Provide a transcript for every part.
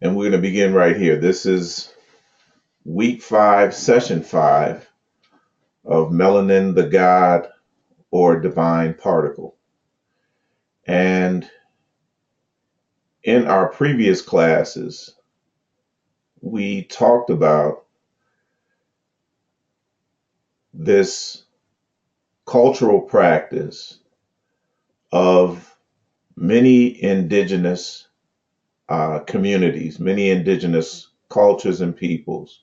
And we're going to begin right here. This is week 5, session 5 of Melanin, the God or Divine Particle. And in our previous classes, we talked about this cultural practice of many indigenous communities, many indigenous cultures and peoples,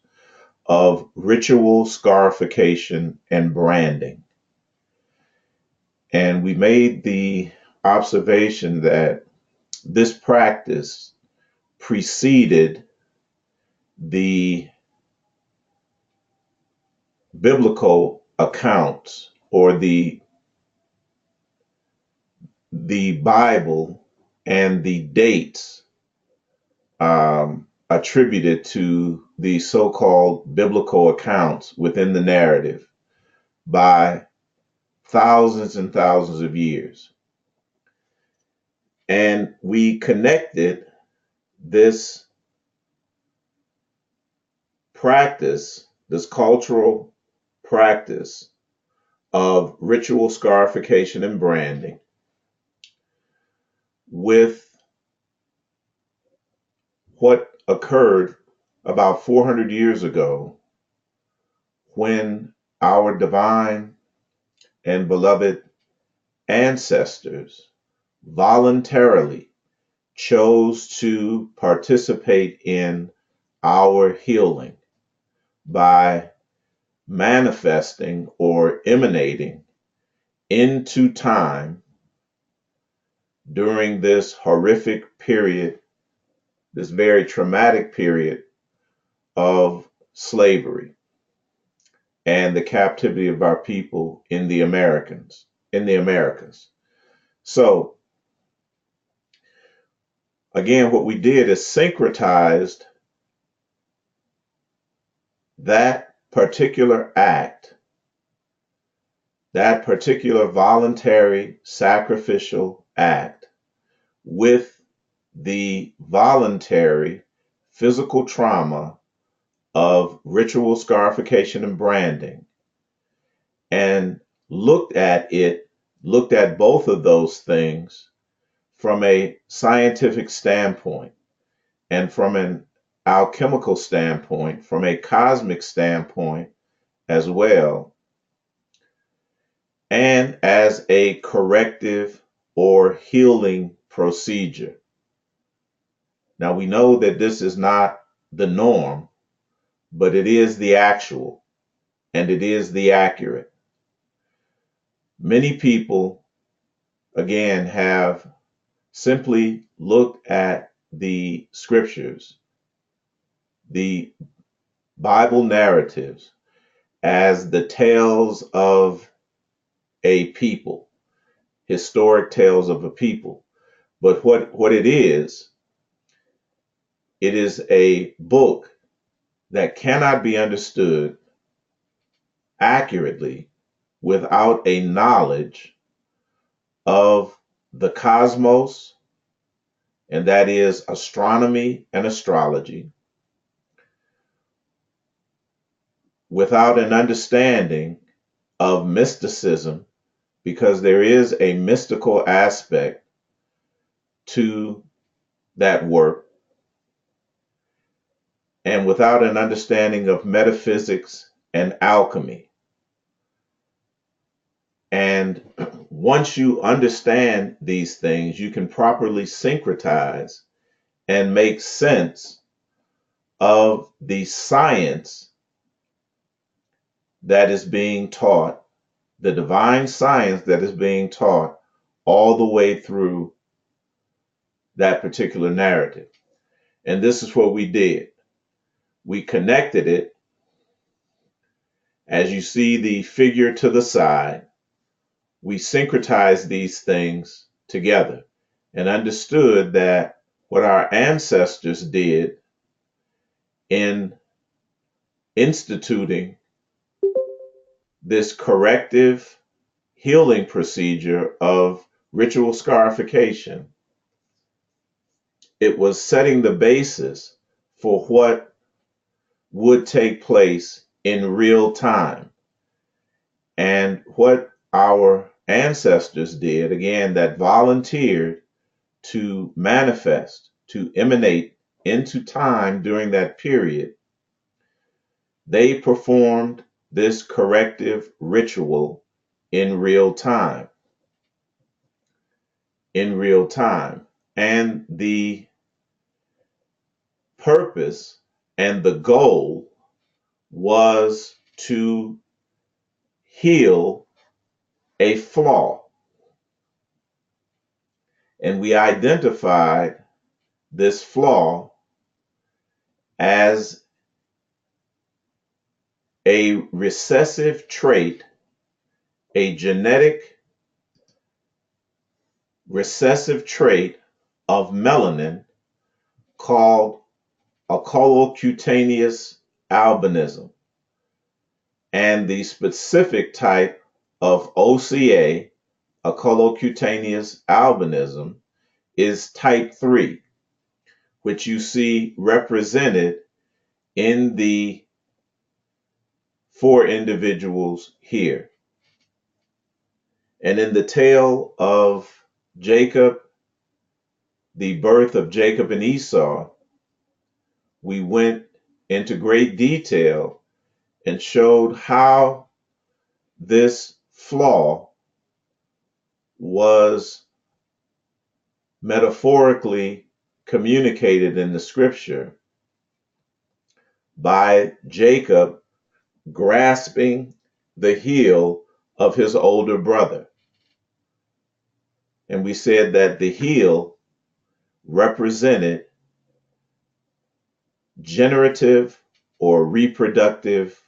of ritual scarification and branding. And we made the observation that this practice preceded the biblical accounts or the Bible and the dates attributed to the so-called biblical accounts within the narrative by thousands and thousands of years. And we connected this practice, this cultural practice of ritual scarification and branding with what occurred about 400 years ago when our divine and beloved ancestors voluntarily chose to participate in our healing by manifesting or emanating into time during this horrific period, this very traumatic period of slavery and the captivity of our people in the Americas. So again, what we did is syncretized that particular act, that particular voluntary sacrificial act, with the voluntary physical trauma of ritual scarification and branding, and looked at both of those things from a scientific standpoint and from an alchemical standpoint, from a cosmic standpoint as well, and as a corrective or healing procedure. Now we know that this is not the norm, but it is the actual and it is the accurate. Many people, again, have simply looked at the scriptures, the Bible narratives, as the tales of a people, historic tales of a people. But what it is a book that cannot be understood accurately without a knowledge of the cosmos, and that is astronomy and astrology, without an understanding of mysticism, because there is a mystical aspect to that work, and without an understanding of metaphysics and alchemy. And once you understand these things, you can properly syncretize and make sense of the science that is being taught, the divine science that is being taught all the way through that particular narrative. And this is what we did. We connected it, as you see the figure to the side, we syncretized these things together and understood that what our ancestors did in instituting this corrective healing procedure of ritual scarification it was setting the basis for what would take place in real time. And what our ancestors did, again, that volunteered to manifest, to emanate into time during that period, they performed this corrective ritual in real time. In real time. And the purpose and the goal was to heal a flaw. And we identified this flaw as a recessive trait, a genetic recessive trait of melanin called oculocutaneous albinism. And the specific type of OCA, oculocutaneous albinism, is type 3, which you see represented in the 4 individuals here. And in the tale of Jacob, the birth of Jacob and Esau, we went into great detail and showed how this flaw was metaphorically communicated in the scripture by Jacob grasping the heel of his older brother. And we said that the heel represented generative or reproductive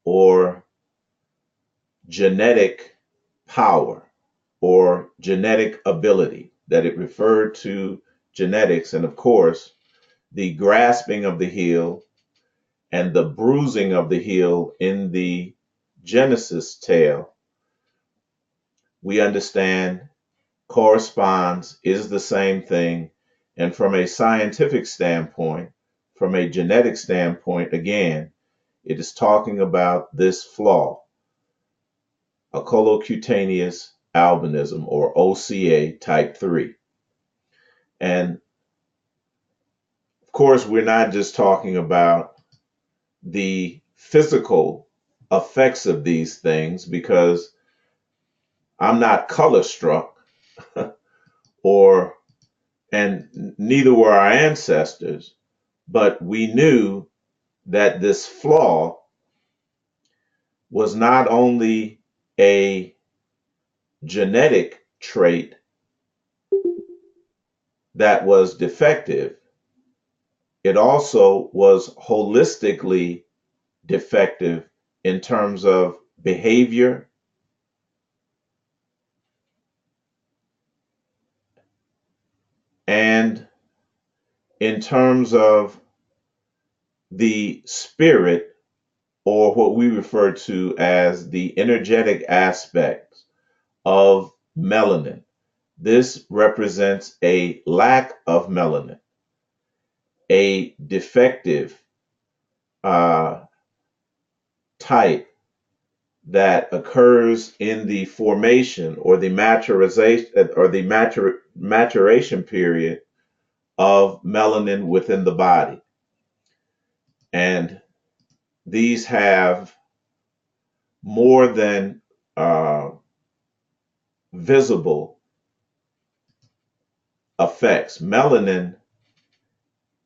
or genetic power or genetic ability, that it referred to genetics. And of course, the grasping of the heel and the bruising of the heel in the Genesis tale, we understand corresponds, is the same thing. And from a scientific standpoint, from a genetic standpoint, again, it is talking about this flaw, oculocutaneous albinism, or OCA type 3. And of course, we're not just talking about the physical effects of these things, because I'm not color struck or and neither were our ancestors, but we knew that this flaw was not only a genetic trait that was defective, it also was holistically defective in terms of behavior and in terms of the spirit, or what we refer to as the energetic aspects of melanin. This represents a lack of melanin, a defective uh, type that occurs in the formation or the maturation period of melanin within the body. And these have more than visible effects. Melanin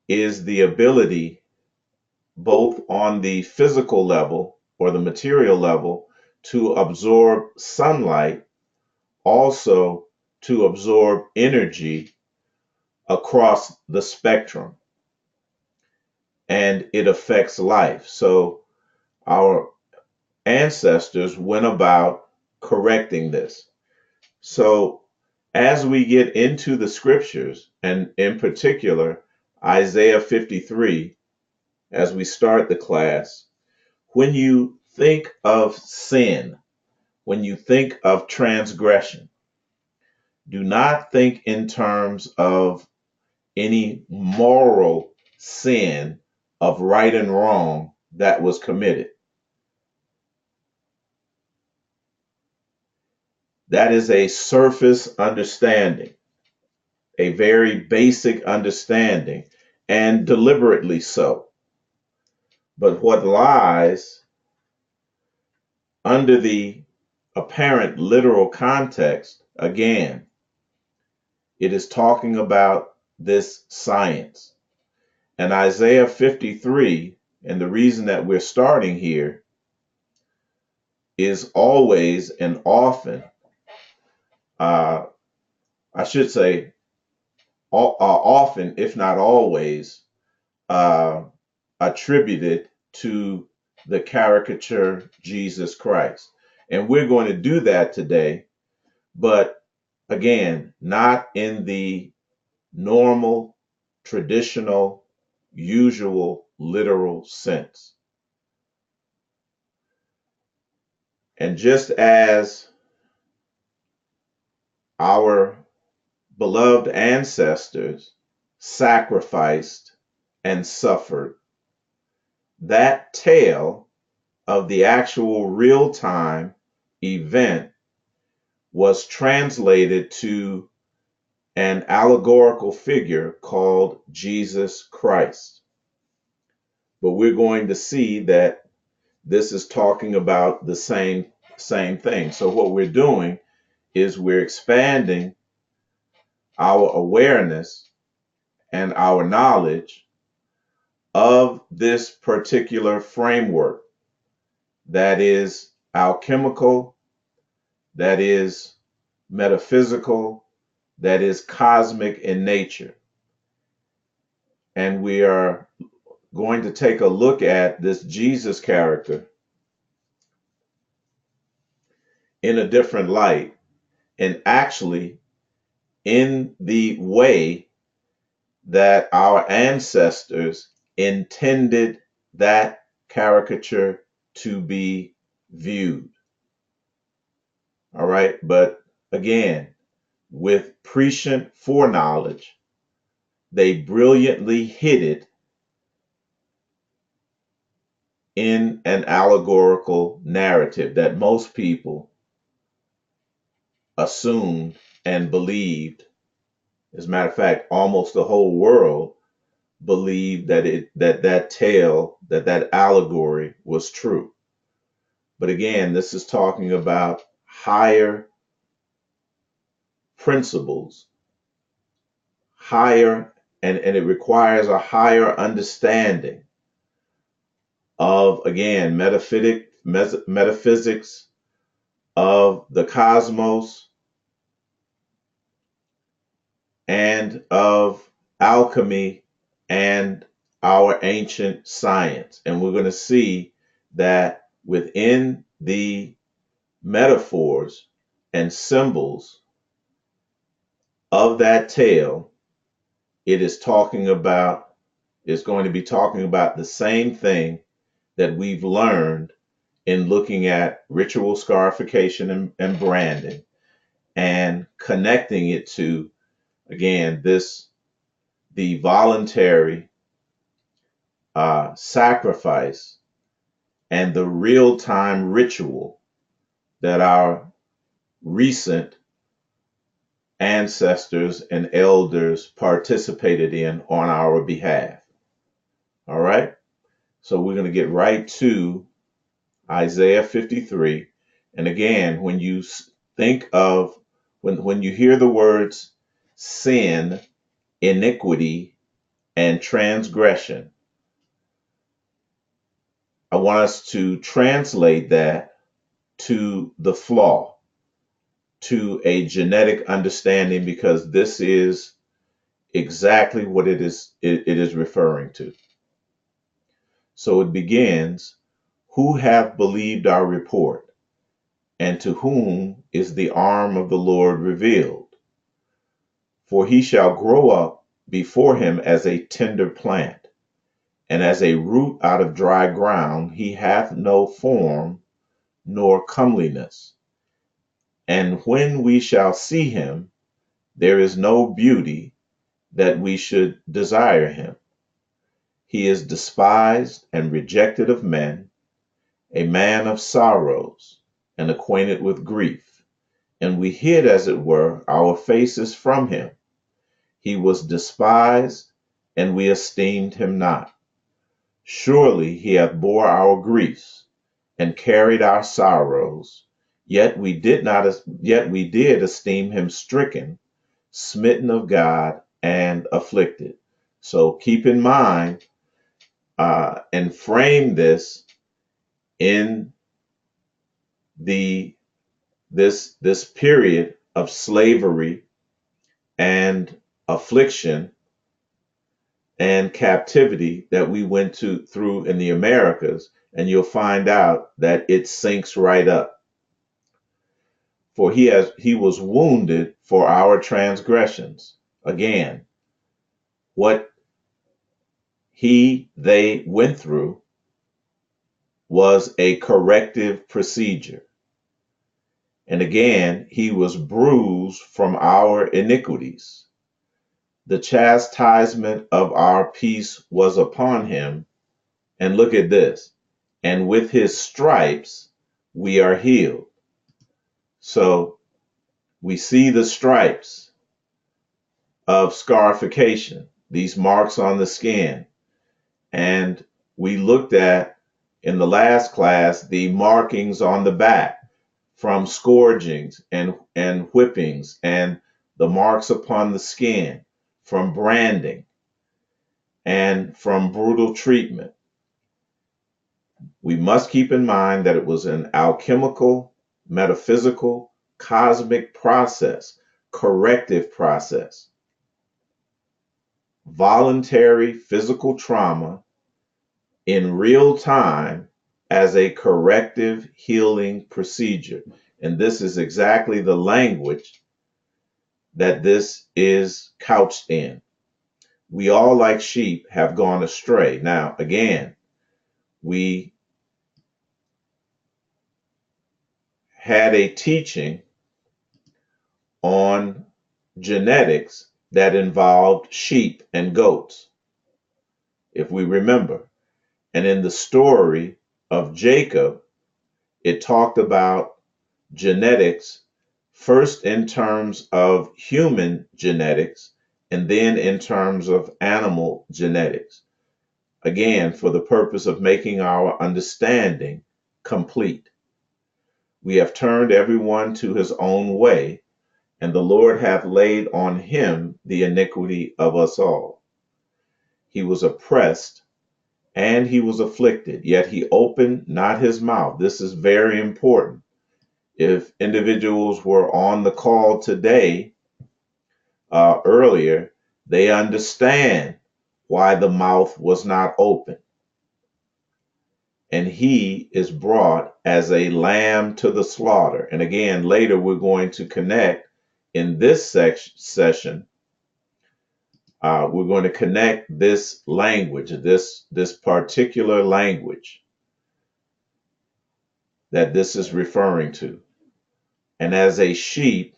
is the ability, both on the physical level or the material level, to absorb sunlight, also to absorb energy across the spectrum, and it affects life. So our ancestors went about correcting this. So as we get into the scriptures, and in particular Isaiah 53, as we start the class, when you think of sin, when you think of transgression, do not think in terms of any moral sin of right and wrong that was committed. That is a surface understanding, a very basic understanding, and deliberately so. But what lies under the apparent literal context, again, it is talking about this science. And Isaiah 53, and the reason that we're starting here, is always and often, uh, I should say, often, if not always, uh, attributed to the caricature Jesus Christ. And we're going to do that today, but again, not in the normal, traditional, usual, literal sense. And just as our beloved ancestors sacrificed and suffered, that tale of the actual real time event was translated to an allegorical figure called Jesus Christ. But we're going to see that this is talking about the same thing. So what we're doing is we're expanding our awareness and our knowledge of this particular framework that is alchemical, that is metaphysical, that is cosmic in nature. And we are going to take a look at this Jesus character in a different light, and actually in the way that our ancestors intended that caricature to be viewed. All right. But again, with prescient foreknowledge, they brilliantly hid it in an allegorical narrative that most people assumed and believed. As a matter of fact, almost the whole world believed that tale, that allegory was true. But again, this is talking about higher principles, higher, and it requires a higher understanding of, again, metaphysics of the cosmos and of alchemy and our ancient science. And we're going to see that within the metaphors and symbols of that tale, it is talking about, is going to be talking about the same thing that we've learned in looking at ritual scarification and branding, and connecting it to, again, the voluntary sacrifice and the real-time ritual that our recent ancestors and elders participated in on our behalf. All right. So we're going to get right to Isaiah 53. And again, when you think of, when you hear the words sin, iniquity, and transgression, I want us to translate that to the flaw, to a genetic understanding, because this is exactly what it is referring to. So it begins, who hath believed our report, and to whom is the arm of the Lord revealed? For he shall grow up before him as a tender plant, and as a root out of dry ground. He hath no form nor comeliness. And when we shall see him, there is no beauty, that we should desire him. He is despised and rejected of men, a man of sorrows and acquainted with grief. And we hid, as it were, our faces from him. He was despised, and we esteemed him not. Surely he hath bore our griefs and carried our sorrows, yet we did esteem him stricken, smitten of God, and afflicted. So keep in mind and frame this in this period of slavery and affliction and captivity that we went through in the Americas, and you'll find out that it syncs right up. For he was wounded for our transgressions. Again, what they went through was a corrective procedure. And again, he was bruised from our iniquities. The chastisement of our peace was upon him. And look at this. And with his stripes, we are healed. So we see the stripes of scarification, these marks on the skin. And we looked at in the last class the markings on the back from scourgings and whippings, and the marks upon the skin from branding and from brutal treatment. We must keep in mind that it was an alchemical, metaphysical, cosmic process, corrective process. Voluntary physical trauma in real time as a corrective healing procedure. And this is exactly the language that this is couched in. We all, like sheep, have gone astray. Now, again, we had a teaching on genetics that involved sheep and goats, if we remember. And in the story of Jacob, it talked about genetics first in terms of human genetics and then in terms of animal genetics. Again, for the purpose of making our understanding complete. We have turned everyone to his own way, and the Lord hath laid on him the iniquity of us all. He was oppressed and he was afflicted, yet he opened not his mouth. This is very important. If individuals were on the call today, earlier, they understand why the mouth was not open. And he is brought as a lamb to the slaughter. And again, later we're going to connect in this session. We're going to connect this language, this particular language that this is referring to. And as a sheep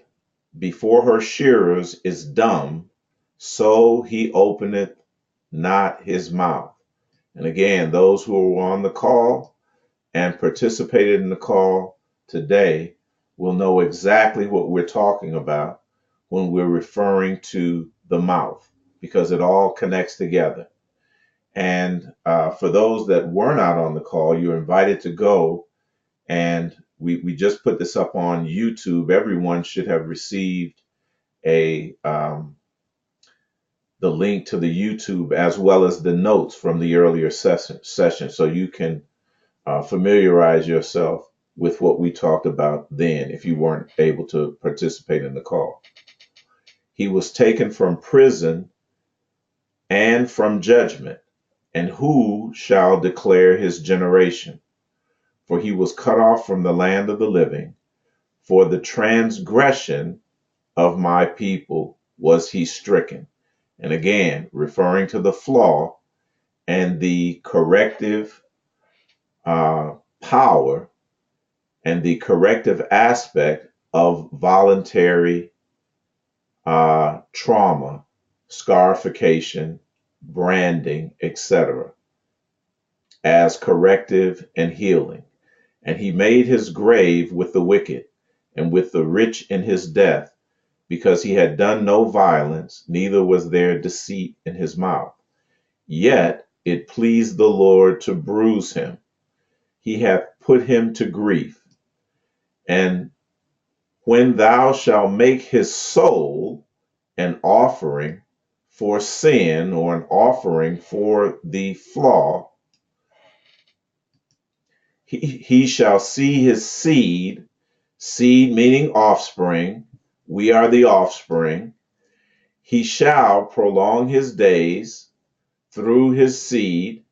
before her shearers is dumb, so he openeth not his mouth. And again, those who were on the call and participated in the call today will know exactly what we're talking about when we're referring to the mouth, because it all connects together. And for those that were not on the call, you're invited to go. And we just put this up on YouTube. Everyone should have received the link to the YouTube as well as the notes from the earlier session, so you can familiarize yourself with what we talked about then if you weren't able to participate in the call. He was taken from prison and from judgment, and who shall declare his generation? For he was cut off from the land of the living. For the transgression of my people was he stricken. And again, referring to the flaw and the corrective power and the corrective aspect of voluntary trauma scarification, branding, etc., as corrective and healing. And he made his grave with the wicked and with the rich in his death, because he had done no violence, neither was there deceit in his mouth. Yet it pleased the Lord to bruise him. He hath put him to grief. And when thou shalt make his soul an offering for sin, or an offering for the flaw, he shall see his seed, seed meaning offspring. We are the offspring. He shall prolong his days through his seed,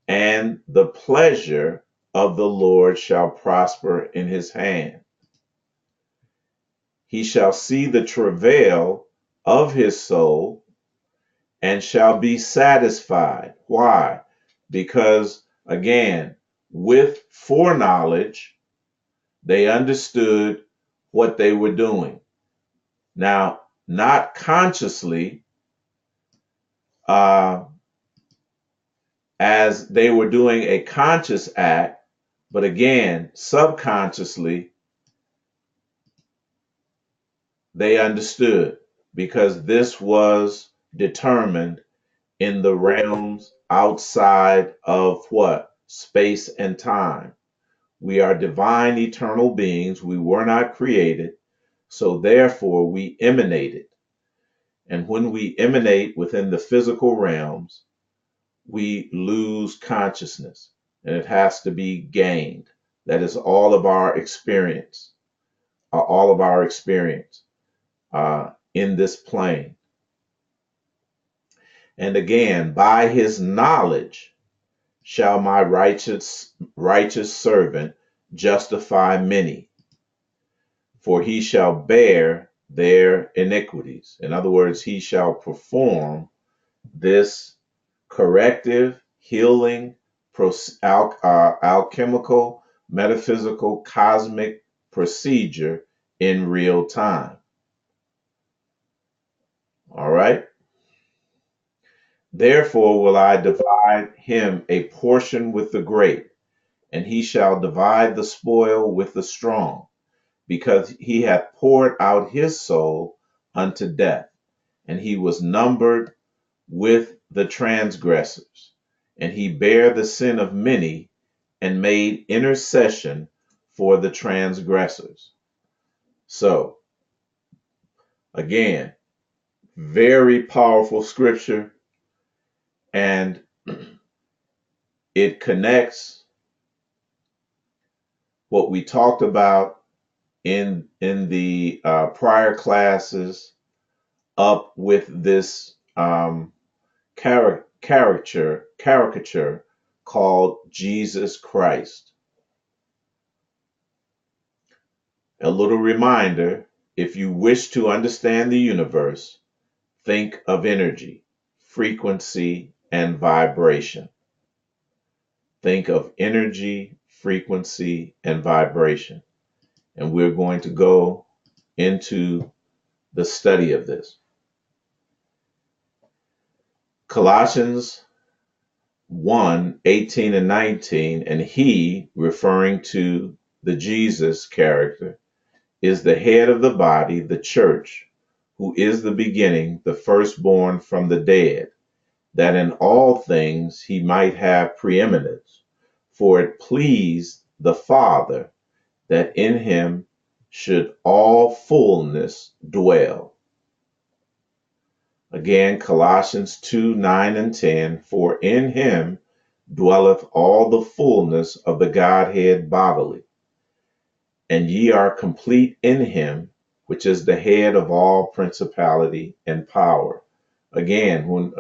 and the pleasure of the Lord shall prosper in his hand. He shall see the travail of his soul and shall be satisfied. Why? Because, again, with foreknowledge, they understood what they were doing. Now, not consciously, as they were doing a conscious act, but again, subconsciously, they understood, because this was determined in the realms outside of what? Space and time. We are divine, eternal beings. We were not created. So therefore, we emanated. And when we emanate within the physical realms, we lose consciousness, and it has to be gained. That is all of our experience, in this plane. And again, by his knowledge shall my righteous servant justify many, for he shall bear their iniquities. In other words, he shall perform this corrective, healing, alchemical, metaphysical, cosmic procedure in real time. All right? Therefore will I divide him a portion with the great, and he shall divide the spoil with the strong, because he hath poured out his soul unto death, and he was numbered with the transgressors. And he bare the sin of many, and made intercession for the transgressors. So, again, very powerful scripture, and it connects what we talked about in the prior classes up with this caricature called Jesus Christ. A little reminder: if you wish to understand the universe, think of energy, frequency, and vibration. Think of energy, frequency, and vibration. And we're going to go into the study of this. Colossians 1:18 and 19, and he, referring to the Jesus character, is the head of the body, the church, who is the beginning, the firstborn from the dead, that in all things he might have preeminence. For it pleased the Father that in him should all fullness dwell. Again, Colossians 2:9 and 10, for in him dwelleth all the fullness of the Godhead bodily, and ye are complete in him, which is the head of all principality and power. Again, when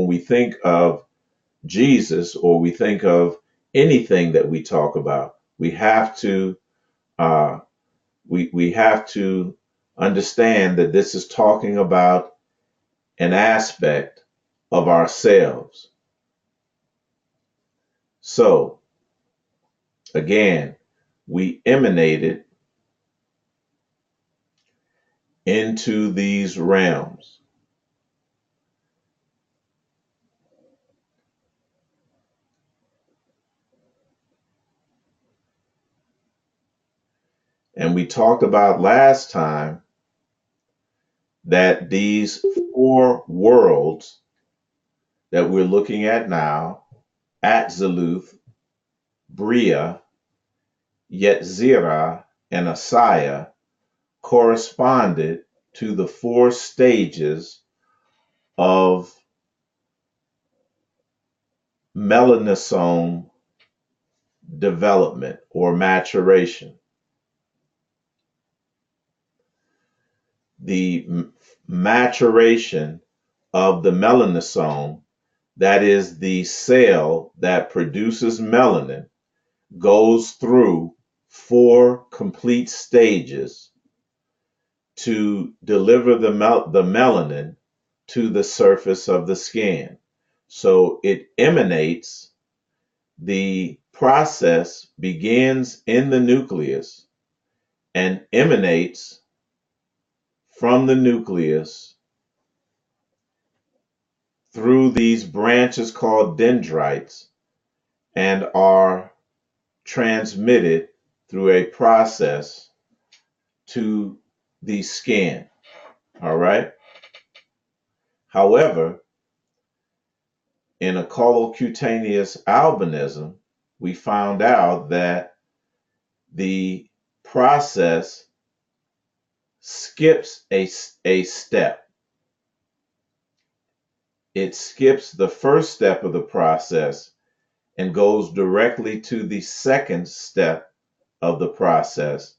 we think of Jesus, or we think of anything that we talk about, we have to we have to understand that this is talking about an aspect of ourselves. So again, we emanated into these realms. And we talked about last time that these four worlds that we're looking at now, Atziluth, Bria, Yetzirah, and Asaya, corresponded to the four stages of melanosome development or maturation. The maturation of the melanosome, that is the cell that produces melanin, goes through four complete stages to deliver the melanin to the surface of the skin. So it emanates, the process begins in the nucleus and emanates from the nucleus through these branches called dendrites and are transmitted through a process to the skin. All right. However, in a colocutaneous albinism, we found out that the process skips a step. It skips the first step of the process and goes directly to the second step of the process,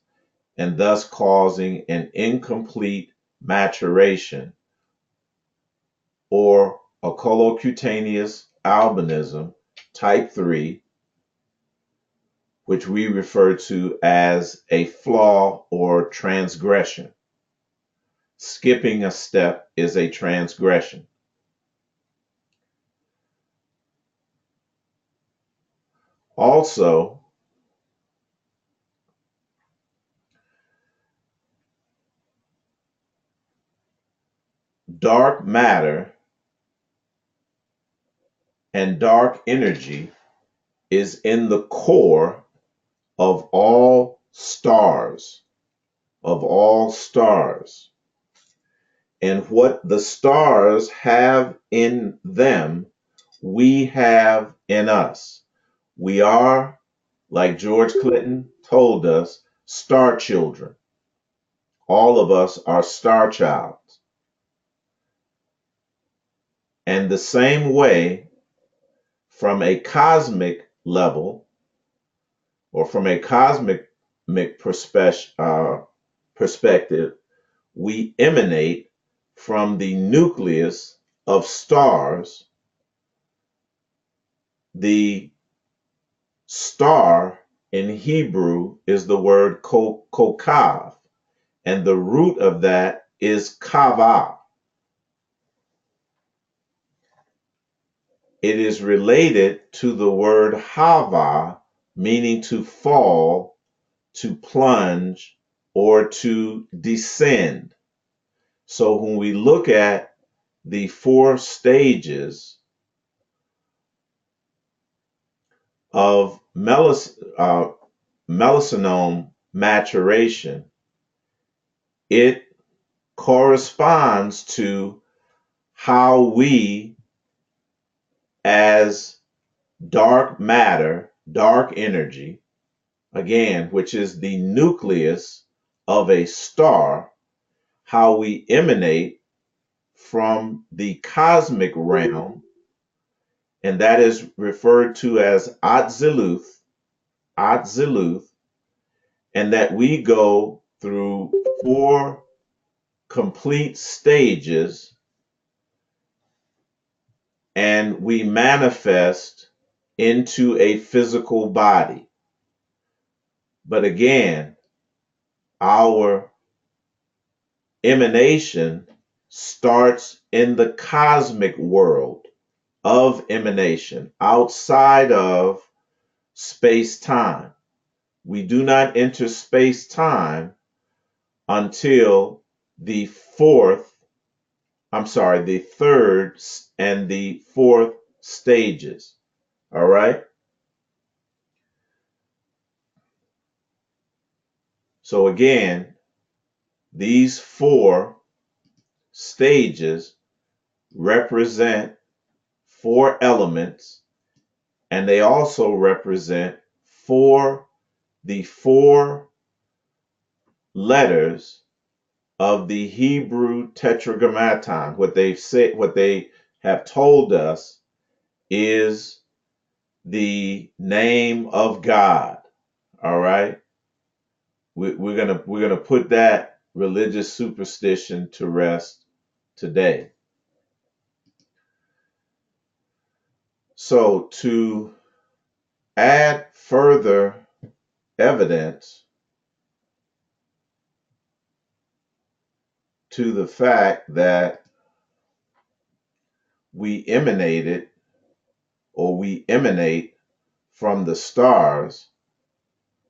and thus causing an incomplete maturation or a colocutaneous albinism type 3, which we refer to as a flaw or transgression. Skipping a step is a transgression. Also, dark matter and dark energy is in the core of all stars, of all stars. And what the stars have in them, we have in us. We are, like George Clinton told us, star children. All of us are star childs. And the same way, from a cosmic level, or from a cosmic perspective, we emanate from the nucleus of stars. The star in Hebrew is the word kokav, and the root of that is kava. It is related to the word hava, meaning to fall, to plunge, or to descend. So when we look at the four stages of melanosome maturation, it corresponds to how we, as dark matter, dark energy, again, which is the nucleus of a star, how we emanate from the cosmic realm, and that is referred to as Atziluth, and that we go through four complete stages and we manifest into a physical body. But again, our emanation starts in the cosmic world of emanation, outside of space-time. We do not enter space-time until the third and the fourth stages. All right? So again, these 4 stages represent 4 elements, and they also represent the 4 letters of the Hebrew tetragrammaton. What they have told us is the name of God. All right, we're gonna put that religious superstition to rest today. So to add further evidence to the fact that we emanate from the stars,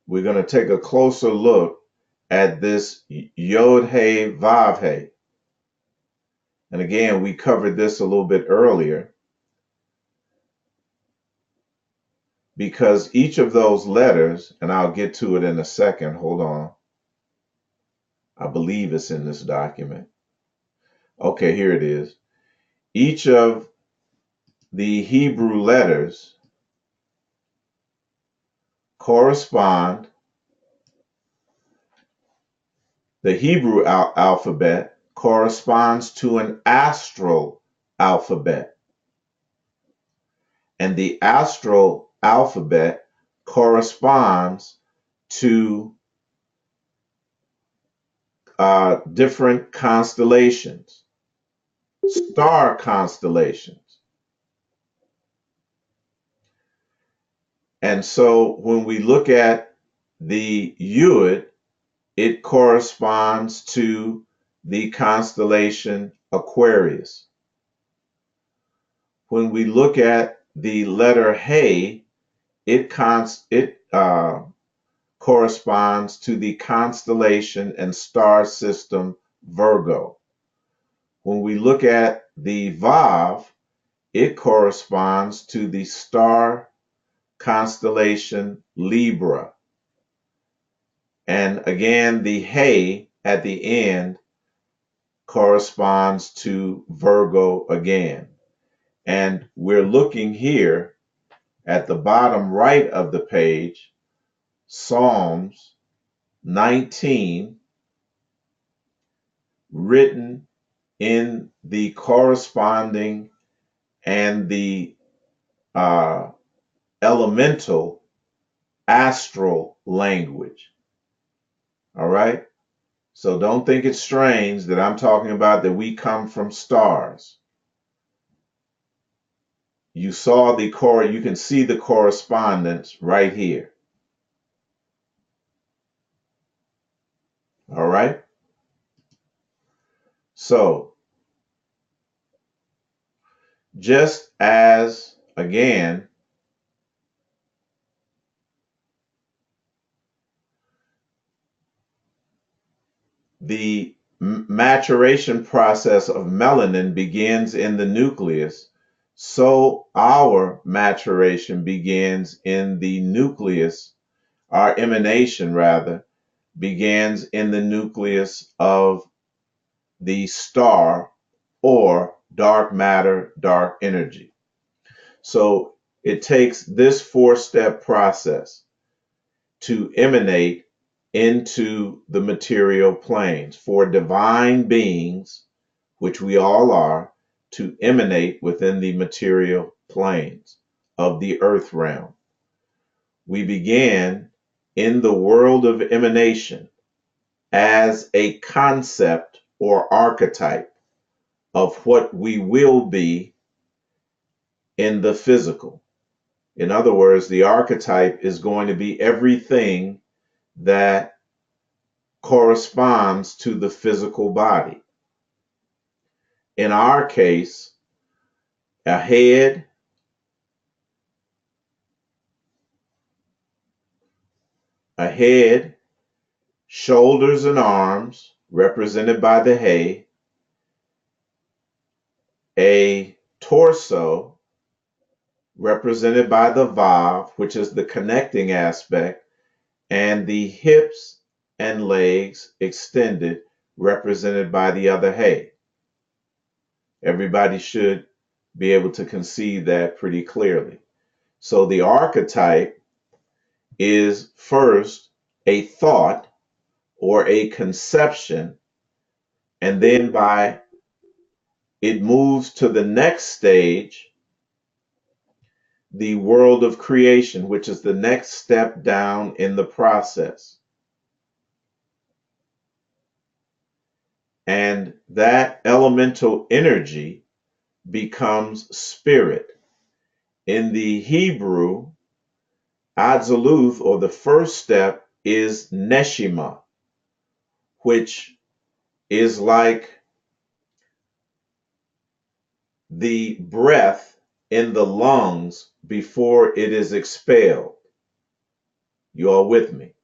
we're going to take a closer look at this Yod He Vav He. And again, we covered this a little bit earlier, because each of those letters, and I'll get to it in a second, hold on. I believe it's in this document. Okay, here it is. Each of the Hebrew letters correspond, the Hebrew alphabet corresponds to an astral alphabet, and the astral alphabet corresponds to different constellations, star constellations. And so when we look at the Yud, it corresponds to the constellation Aquarius. When we look at the letter He, it corresponds to the constellation and star system Virgo. When we look at the Vav, it corresponds to the star constellation Libra. And again, the He at the end corresponds to Virgo again. And we're looking here at the bottom right of the page, Psalms 19, written in the corresponding and the elemental astral language. All right? So don't think it's strange that I'm talking about that we come from stars. You can see the correspondence right here. All right? So, just as, again, the maturation process of melanin begins in the nucleus, so our maturation begins in the nucleus, our emanation rather, begins in the nucleus of the star or dark matter, dark energy. So it takes this 4-step process to emanate into the material planes for divine beings, which we all are, to emanate within the material planes of the earth realm. We began in the world of emanation as a concept or archetype of what we will be in the physical. In other words, the archetype is going to be everything that corresponds to the physical body. In our case, a head, shoulders and arms, represented by the He, a torso, represented by the Vav, which is the connecting aspect, and the hips and legs extended, represented by the other hay. Everybody should be able to conceive that pretty clearly. So the archetype is first a thought or a conception, and then by it moves to the next stage, the world of creation, which is the next step down in the process. And that elemental energy becomes spirit. In the Hebrew, Atziluth, or the first step, is Neshima, which is like the breath in the lungs before it is expelled. You all with me?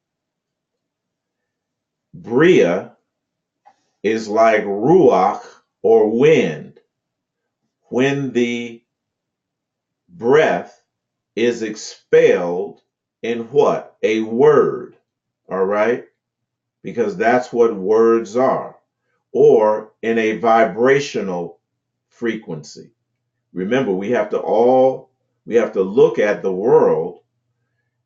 Bria is like Ruach, or wind, when the breath is expelled in what? A word. All right? Because that's what words are, or in a vibrational frequency. Remember, we have to look at the world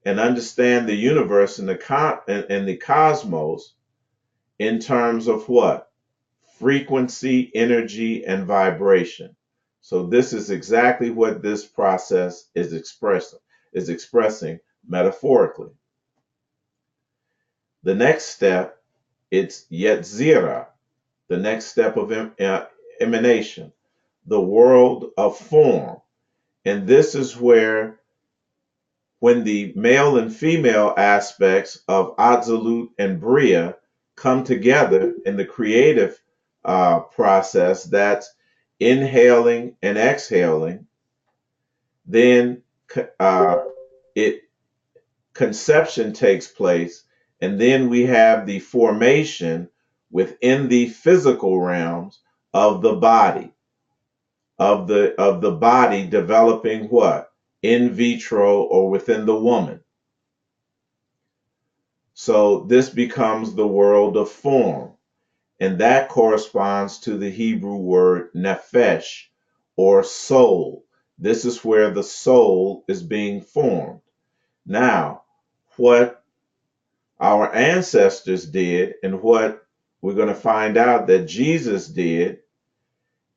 and understand the universe and the cosmos in terms of what? Frequency, energy, and vibration. So this is exactly what this process is expressing metaphorically. The next step, it's Yetzirah, the next step of emanation, the world of form. And this is where, when the male and female aspects of Atzilut and Bria come together in the creative process, that's inhaling and exhaling, then it conception takes place, and then we have the formation within the physical realms of the body, of the body developing what? In vitro, or within the woman. So this becomes the world of form, and that corresponds to the Hebrew word nephesh, or soul. This is where the soul is being formed. Now, what our ancestors did, and what we're going to find out that Jesus did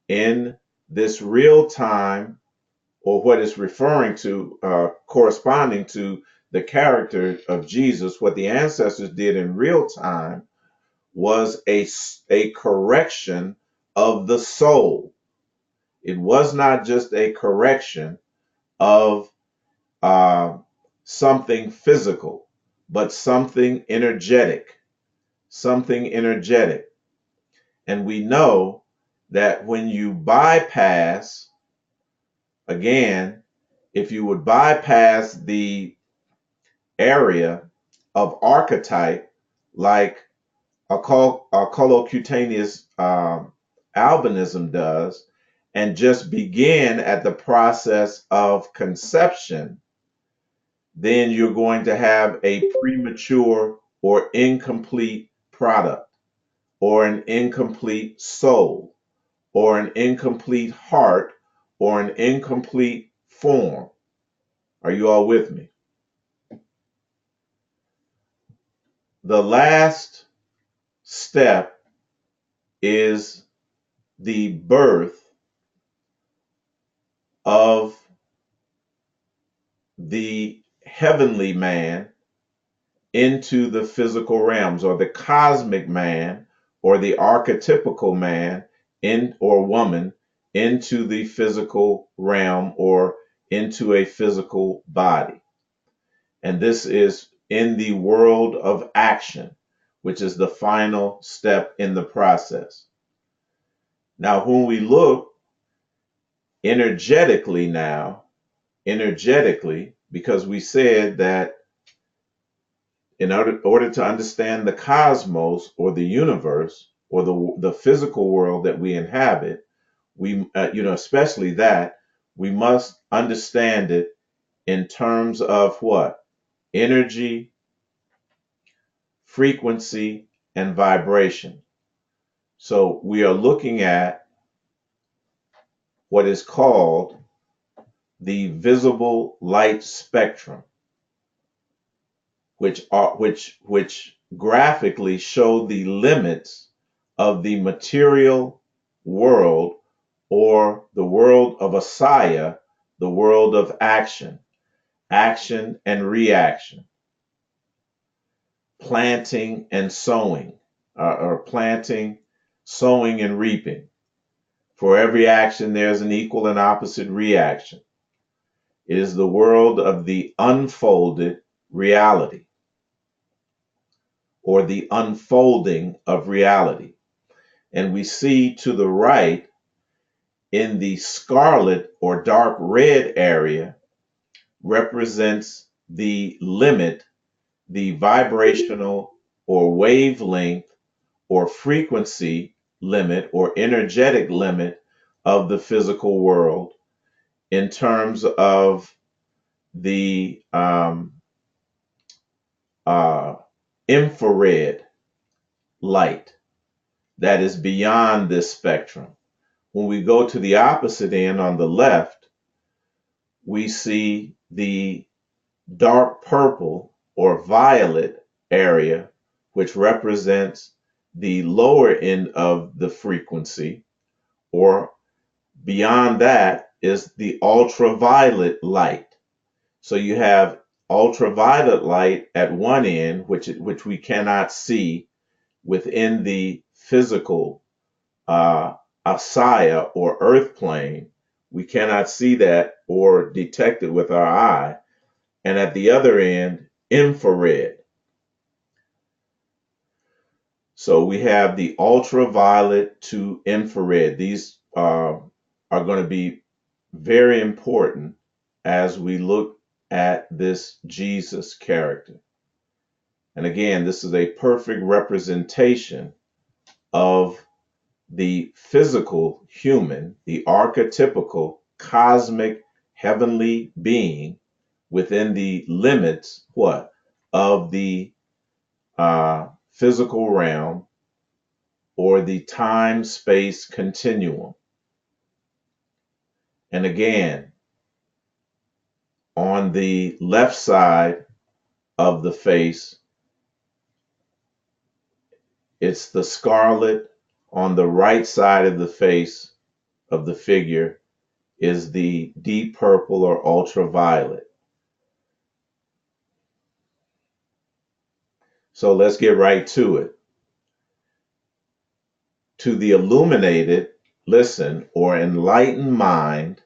in this real time, or what is referring to, corresponding to the character of Jesus, what the ancestors did in real time was a correction of the soul. It was not just a correction of uh, something physical, but something energetic, something energetic. And we know that when you bypass, again, if you would bypass the area of archetype, like a colocutaneous albinism does, and just begin at the process of conception, then you're going to have a premature or incomplete product, or an incomplete soul, or an incomplete heart, or an incomplete form. Are you all with me? The last step is the birth of the heavenly man into the physical realms, or the cosmic man, or the archetypical man in or woman into the physical realm, or into a physical body. And this is in the world of action, which is the final step in the process. Now, when we look energetically now, because we said that in order to understand the cosmos, or the universe, or the physical world that we inhabit, we especially that, we must understand it in terms of what? Energy, frequency, and vibration. So we are looking at what is called the visible light spectrum, which graphically show the limits of the material world, or the world of Asaya, the world of action, action and reaction, planting and sowing, or planting, sowing and reaping. For every action, there's an equal and opposite reaction. It is the world of the unfolded reality, or the unfolding of reality. And we see to the right, in the scarlet or dark red area, represents the limit, the vibrational or wavelength or frequency limit or energetic limit of the physical world in terms of the uh, infrared light that is beyond this spectrum. When we go to the opposite end on the left, we see the dark purple or violet area, which represents the lower end of the frequency, or beyond that is the ultraviolet light. So you have ultraviolet light at one end, which we cannot see within the physical Asaya or earth plane. We cannot see that or detect it with our eye. And at the other end, infrared. So we have the ultraviolet to infrared. These are going to be very important as we look at this Jesus character. And again, this is a perfect representation of the physical human, the archetypical cosmic heavenly being within the limits, what, of the physical realm, or the time space continuum. And again, on the left side of the face, it's the scarlet. On the right side of the face of the figure is the deep purple or ultraviolet. So let's get right to it. To the illuminated, listen, or enlightened mind,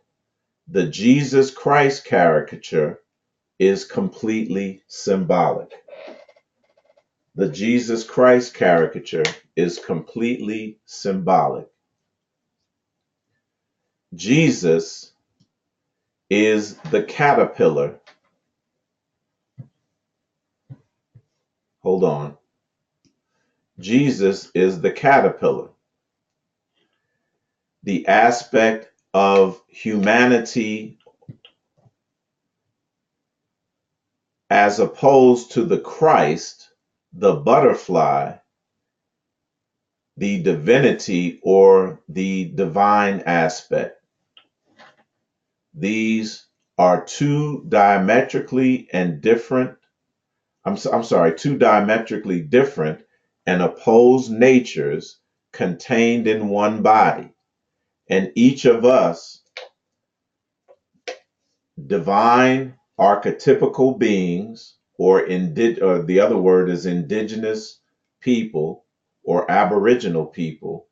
the Jesus Christ caricature is completely symbolic. The Jesus Christ caricature is completely symbolic. Jesus is the caterpillar. Hold on. Jesus is the caterpillar, the aspect of humanity as opposed to the Christ, the butterfly, the divinity or the divine aspect. These are two diametrically different and opposed natures contained in one body. And each of us, divine archetypical beings, or the other word is indigenous people or aboriginal people,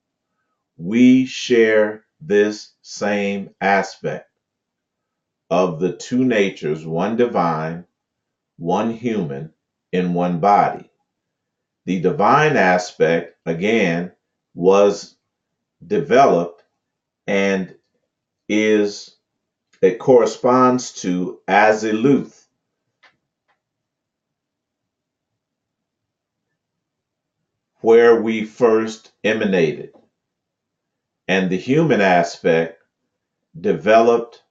we share this same aspect of the two natures, one divine, one human, in one body. The divine aspect, again, was developed and it corresponds to Aziluth, where we first emanated. And the human aspect developed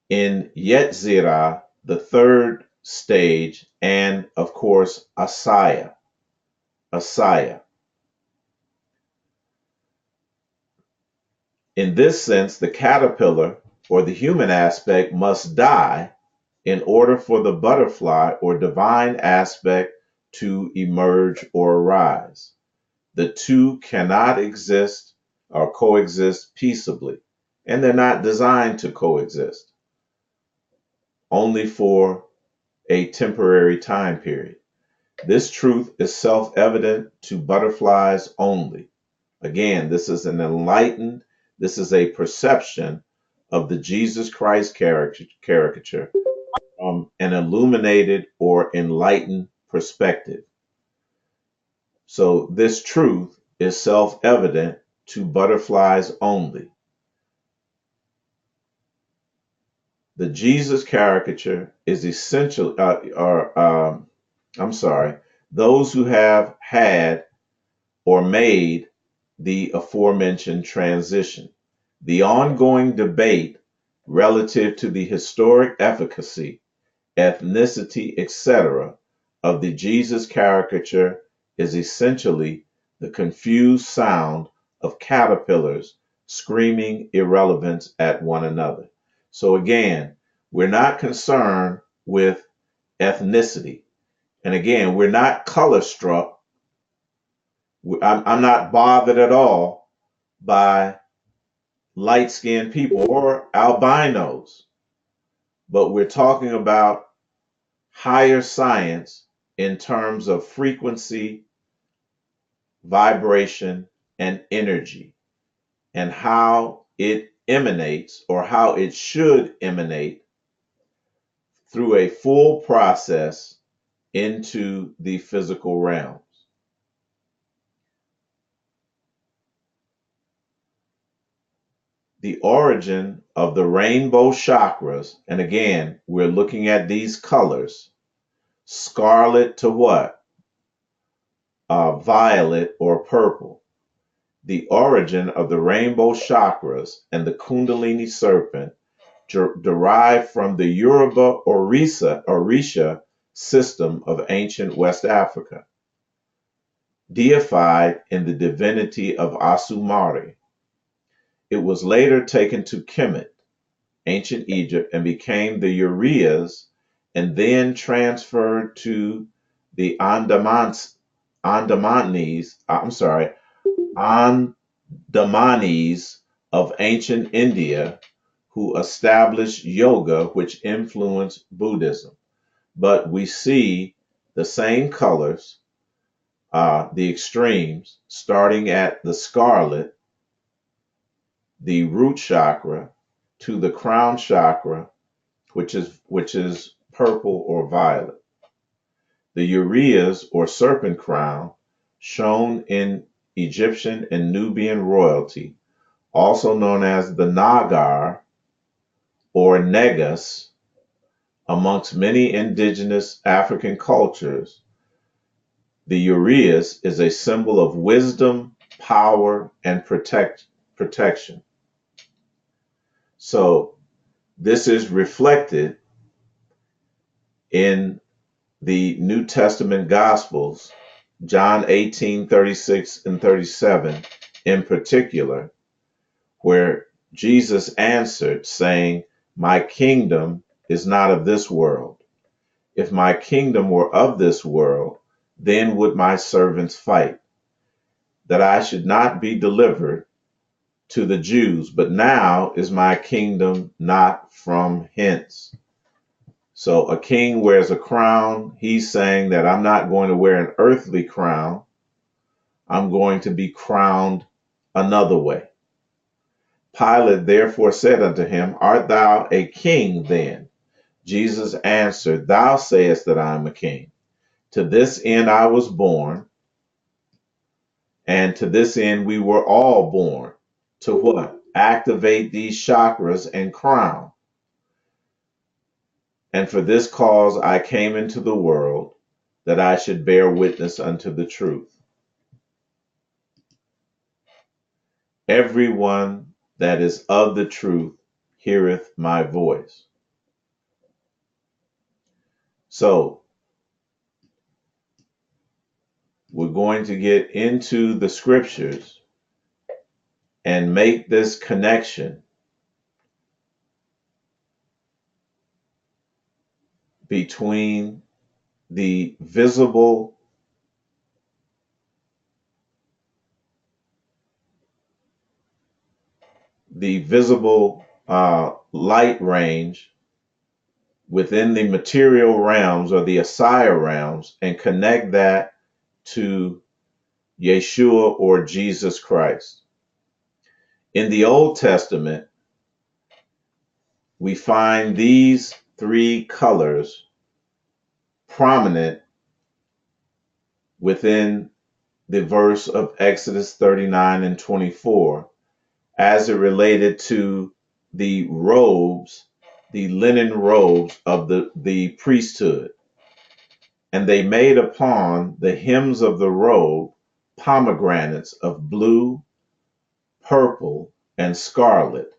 in Yetzirah, the third stage, and of course, Asaya. Asaya. In this sense, the caterpillar or the human aspect must die in order for the butterfly or divine aspect to emerge or arise. The two cannot exist or coexist peaceably, and they're not designed to coexist, only for a temporary time period. This truth is self evident to butterflies only. Again, this is an enlightened, this is a perception of the Jesus Christ caricature from an illuminated or enlightened perspective. So, this truth is self evident to butterflies only. The Jesus caricature is essential, I'm sorry, those who have had or made the aforementioned transition. The ongoing debate relative to the historic efficacy, ethnicity, etc., of the Jesus caricature is essentially the confused sound of caterpillars screaming irrelevance at one another. So, again, we're not concerned with ethnicity. And again, we're not color struck. I'm not bothered at all by light skinned people or albinos, but we're talking about higher science in terms of frequency, vibration, and energy, and how it emanates or how it should emanate through a full process into the physical realms. The origin of the rainbow chakras, and again, we're looking at these colors, scarlet to what? Violet or purple. The origin of the rainbow chakras and the Kundalini serpent derived from the Yoruba Orisha system of ancient West Africa, deified in the divinity of Asumari. It was later taken to Kemet, ancient Egypt, and became the Urias, and then transferred to the Andamanis, Andamanis of ancient India, who established yoga, which influenced Buddhism. But we see the same colors, the extremes, starting at the scarlet, the root chakra, to the crown chakra, which is purple or violet. The urias or serpent crown, shown in Egyptian and Nubian royalty, also known as the nagar or negus, amongst many indigenous African cultures, the uraeus is a symbol of wisdom, power, and protection. So this is reflected in the New Testament Gospels, John 18:36 and 37 in particular, where Jesus answered, saying, "My kingdom is not of this world. If my kingdom were of this world, then would my servants fight, that I should not be delivered to the Jews. But now is my kingdom not from hence." So a king wears a crown. He's saying that I'm not going to wear an earthly crown. I'm going to be crowned another way. Pilate therefore said unto him, "Art thou a king then?" Jesus answered, "Thou sayest that I am a king. To this end I was born, and to this end we were all born." To what? Activate these chakras and crown. "And for this cause I came into the world, that I should bear witness unto the truth. Everyone that is of the truth heareth my voice." So we're going to get into the scriptures and make this connection between the visible light range within the material realms or the Asaya realms and connect that to Yeshua or Jesus Christ. In the Old Testament, we find these three colors prominent within the verse of Exodus 39 and 24 as it related to the robes, the linen robes of the priesthood. And they made upon the hems of the robe pomegranates of blue, purple, and scarlet,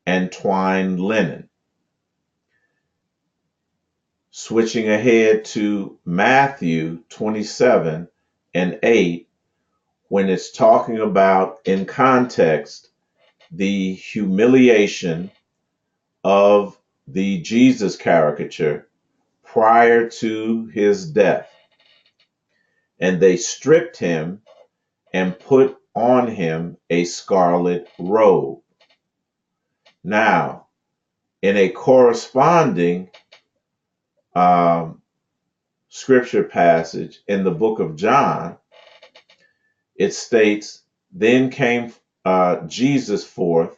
and twined linen. Switching ahead to Matthew 27 and 8, when it's talking about, in context, the humiliation of the Jesus caricature prior to his death. And they stripped him and put on him a scarlet robe. Now, in a corresponding scripture passage in the book of John, it states, then came Jesus forth.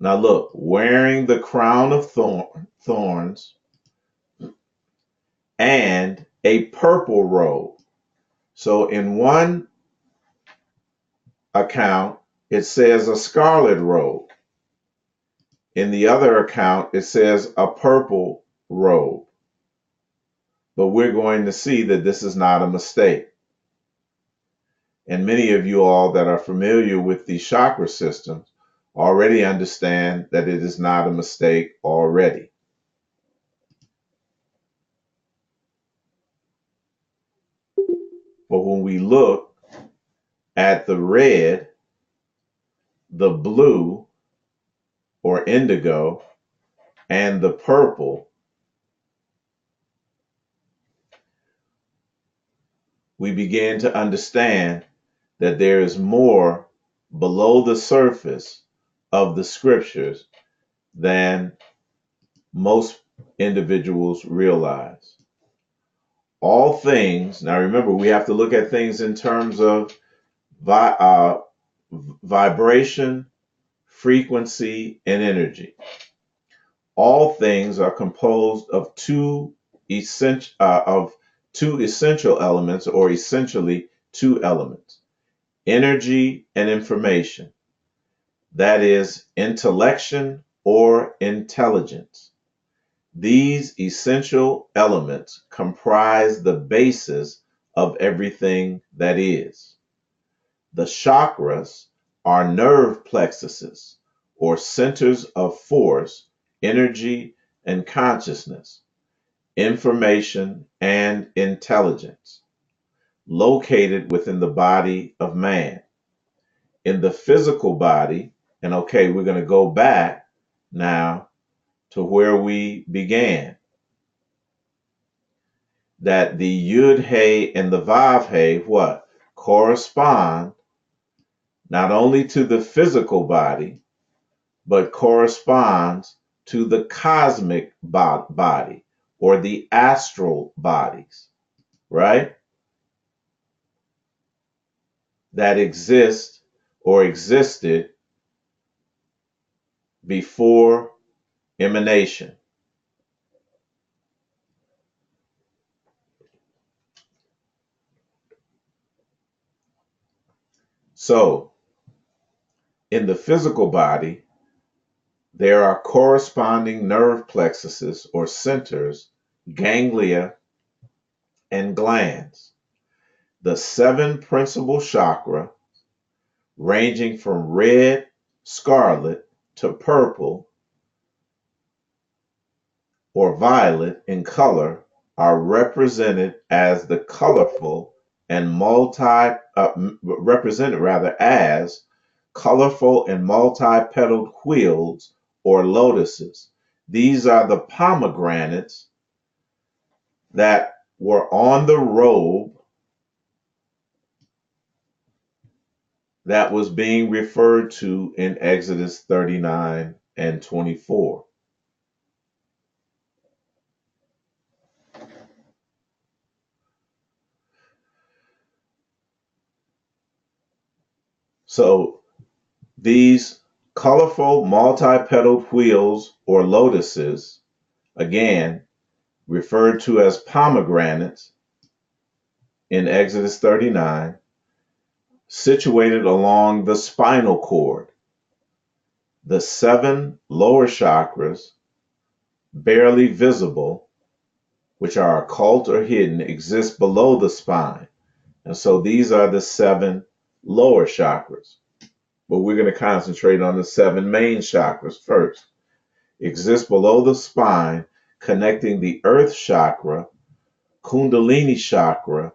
Now look, wearing the crown of thorns and a purple robe. So in one account, it says a scarlet robe. In the other account, it says a purple robe. But we're going to see that this is not a mistake. And many of you all that are familiar with the chakra systems already understand that it is not a mistake already. But when we look at the red, the blue or indigo, and the purple, we begin to understand that there is more below the surface of the scriptures than most individuals realize. All things, now remember, we have to look at things in terms of vibration, frequency, and energy. All things are composed of two essential elements, or essentially two elements: energy and information. That is intellection or intelligence. These essential elements comprise the basis of everything that is. The chakras are nerve plexuses, or centers of force, energy, and consciousness, information, and intelligence, located within the body of man. In the physical body, and okay, we're going to go back now to where we began, that the Yud He and the Vav He what? Correspond not only to the physical body, but corresponds to the cosmic body or the astral bodies, right? That exist or existed before emanation. So, in the physical body, there are corresponding nerve plexuses or centers, ganglia, and glands. The seven principal chakra, ranging from red, scarlet, to purple or violet in color, are represented as the colorful and represented rather as colorful and multi-petaled wheels or lotuses. These are the pomegranates that were on the robe that was being referred to in Exodus 39 and 24. So these colorful multi-petaled wheels or lotuses, again referred to as pomegranates in Exodus 39, situated along the spinal cord. The 7 lower chakras, barely visible, which are occult or hidden, exist below the spine. And so these are the 7 lower chakras. But we're going to concentrate on the 7 main chakras first. Exist below the spine, connecting the earth chakra, Kundalini chakra,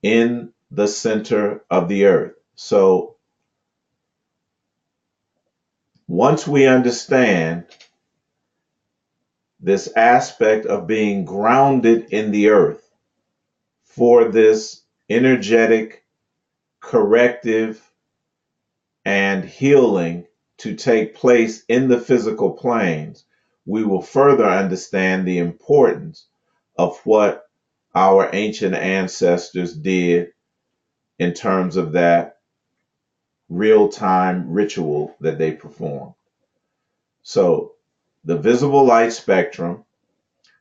in the center of the earth. So once we understand this aspect of being grounded in the earth for this energetic, corrective, and healing to take place in the physical planes, we will further understand the importance of what our ancient ancestors did in terms of that real-time ritual that they performed. So the visible light spectrum,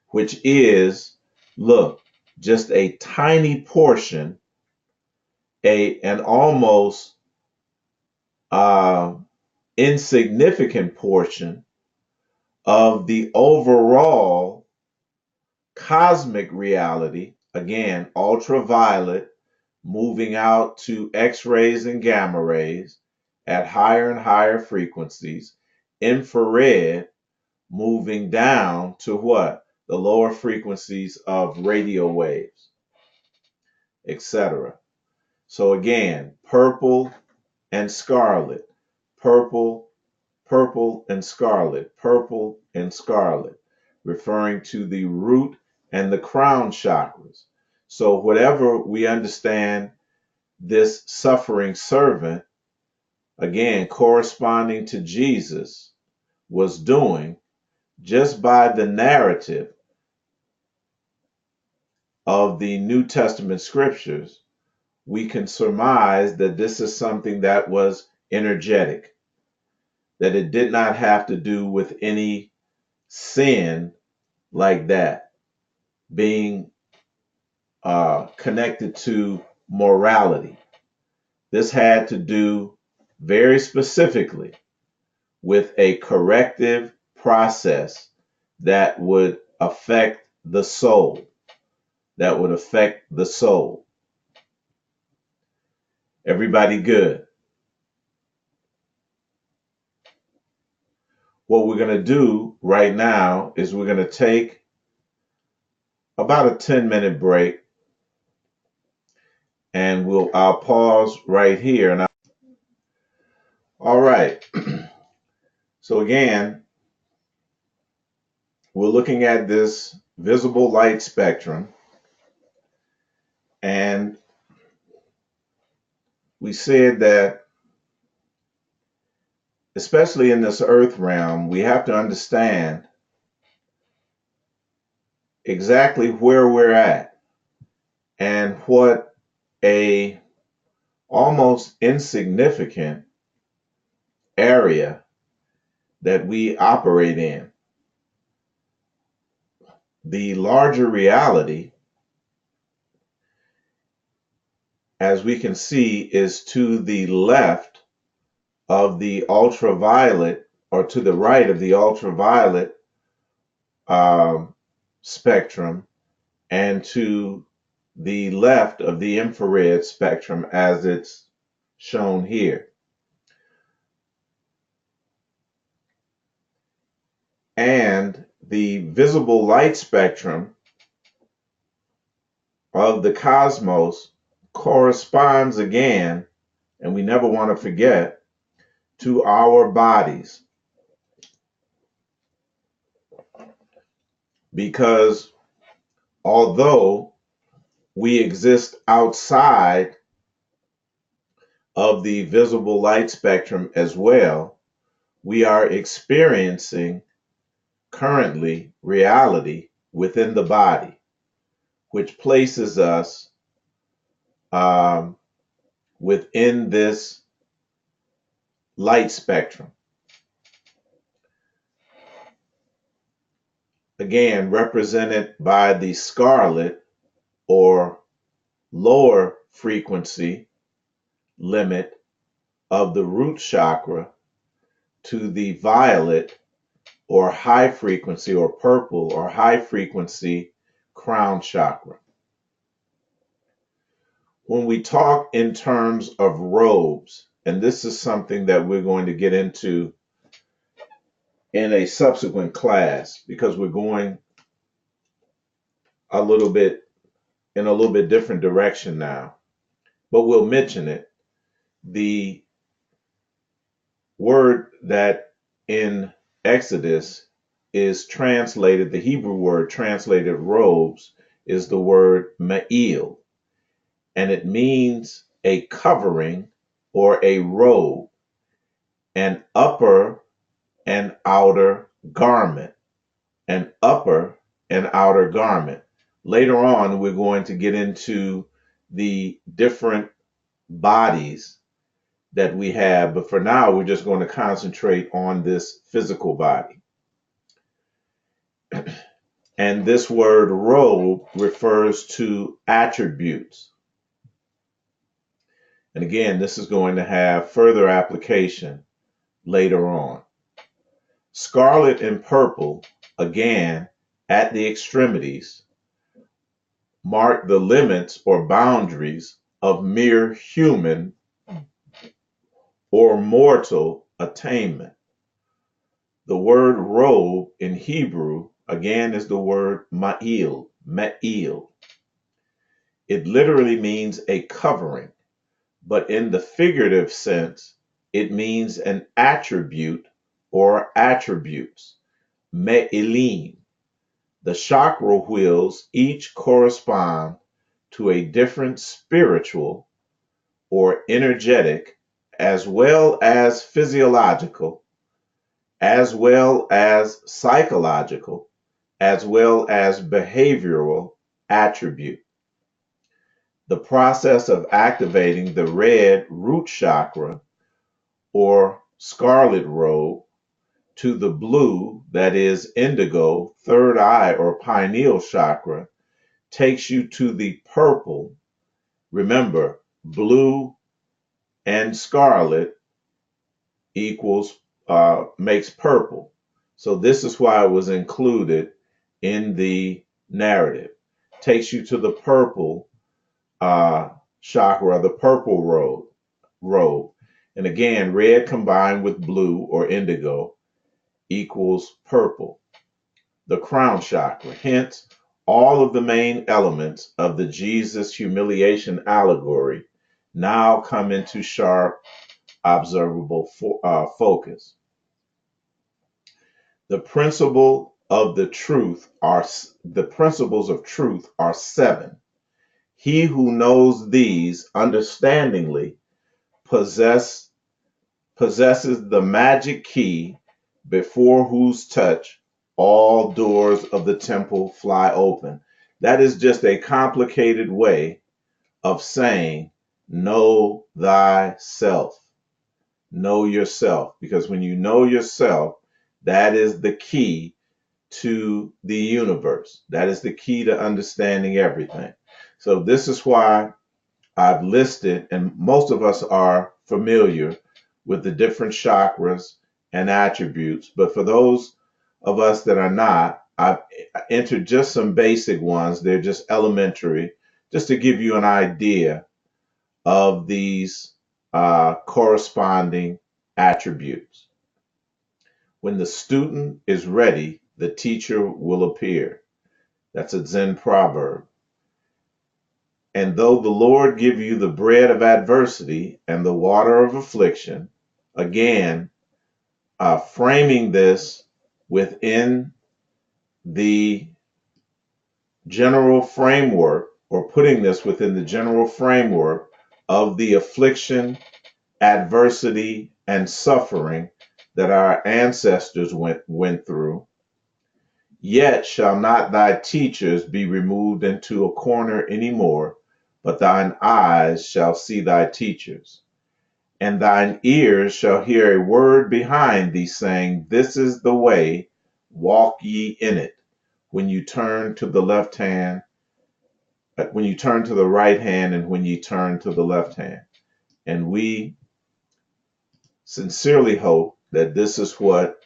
which is, look, just a tiny portion, an almost insignificant portion of the overall cosmic reality, again, ultraviolet moving out to X-rays and gamma rays at higher and higher frequencies, infrared moving down to what? The lower frequencies of radio waves, etc. So again, purple and scarlet, purple, purple and scarlet, purple and scarlet, referring to the root and the crown chakras. So whatever we understand this suffering servant, again, corresponding to Jesus, was doing, just by the narrative of the New Testament scriptures, we can surmise that this is something that was energetic, that it did not have to do with any sin like that being connected to morality. This had to do very specifically with a corrective process that would affect the soul, that would affect the soul. Everybody good? What we're going to do right now is we're going to take about a 10-minute break, and I'll pause right here. And all right. So again, we're looking at this visible light spectrum, and we said that especially in this earth realm, we have to understand exactly where we're at and what a almost insignificant area that we operate in. The larger reality, as we can see, is to the left of the ultraviolet, or to the right of the ultraviolet spectrum, and to the left of the infrared spectrum as it's shown here. And the visible light spectrum of the cosmos corresponds again, and we never want to forget, to our bodies. Because although we exist outside of the visible light spectrum as well, we are experiencing currently reality within the body, which places us um, within this light spectrum. Again, represented by the scarlet or lower frequency limit of the root chakra to the violet or high frequency or purple or high frequency crown chakra. When we talk in terms of robes, and this is something that we're going to get into in a subsequent class because we're going a little bit in a little bit different direction now, but we'll mention it. The word that in Exodus is translated, the Hebrew word translated robes, is the word ma'il, and it means a covering or a robe, an upper and outer garment, an upper and outer garment. Later on, we're going to get into the different bodies that we have, but for now, we're just going to concentrate on this physical body. And this word robe refers to attributes. And again, this is going to have further application later on. Scarlet and purple, again, at the extremities, mark the limits or boundaries of mere human or mortal attainment. The word robe in Hebrew, again, is the word ma'il, me'il. It literally means a covering, but in the figurative sense, it means an attribute or attributes, me'ilim. The chakra wheels each correspond to a different spiritual or energetic, as well as physiological, as well as psychological, as well as behavioral attribute. The process of activating the red root chakra or scarlet robe to the blue, that is indigo, third eye or pineal chakra, takes you to the purple. Remember, blue and scarlet equals makes purple. So this is why it was included in the narrative. Takes you to the purple chakra, the purple robe. And again, red combined with blue or indigo equals purple. The crown chakra. Hence, all of the main elements of the Jesus humiliation allegory now come into sharp, observable focus. The principles of truth are seven. He who knows these understandingly possesses the magic key before whose touch all doors of the temple fly open. That is just a complicated way of saying, know thyself. Know yourself. Because when you know yourself, that is the key to the universe. That is the key to understanding everything. So this is why I've listed, and most of us are familiar with the different chakras and attributes. But for those of us that are not, I've entered just some basic ones. They're just elementary, just to give you an idea of these corresponding attributes. When the student is ready, the teacher will appear. That's a Zen proverb. And though the Lord give you the bread of adversity and the water of affliction, again, framing this within the general framework, or putting this within the general framework of the affliction, adversity, and suffering that our ancestors went through. Yet shall not thy teachers be removed into a corner any more, but thine eyes shall see thy teachers. And thine ears shall hear a word behind thee saying, This is the way, walk ye in it. When you turn to the left hand, when you turn to the right hand, and when you turn to the left hand. And we sincerely hope that this is what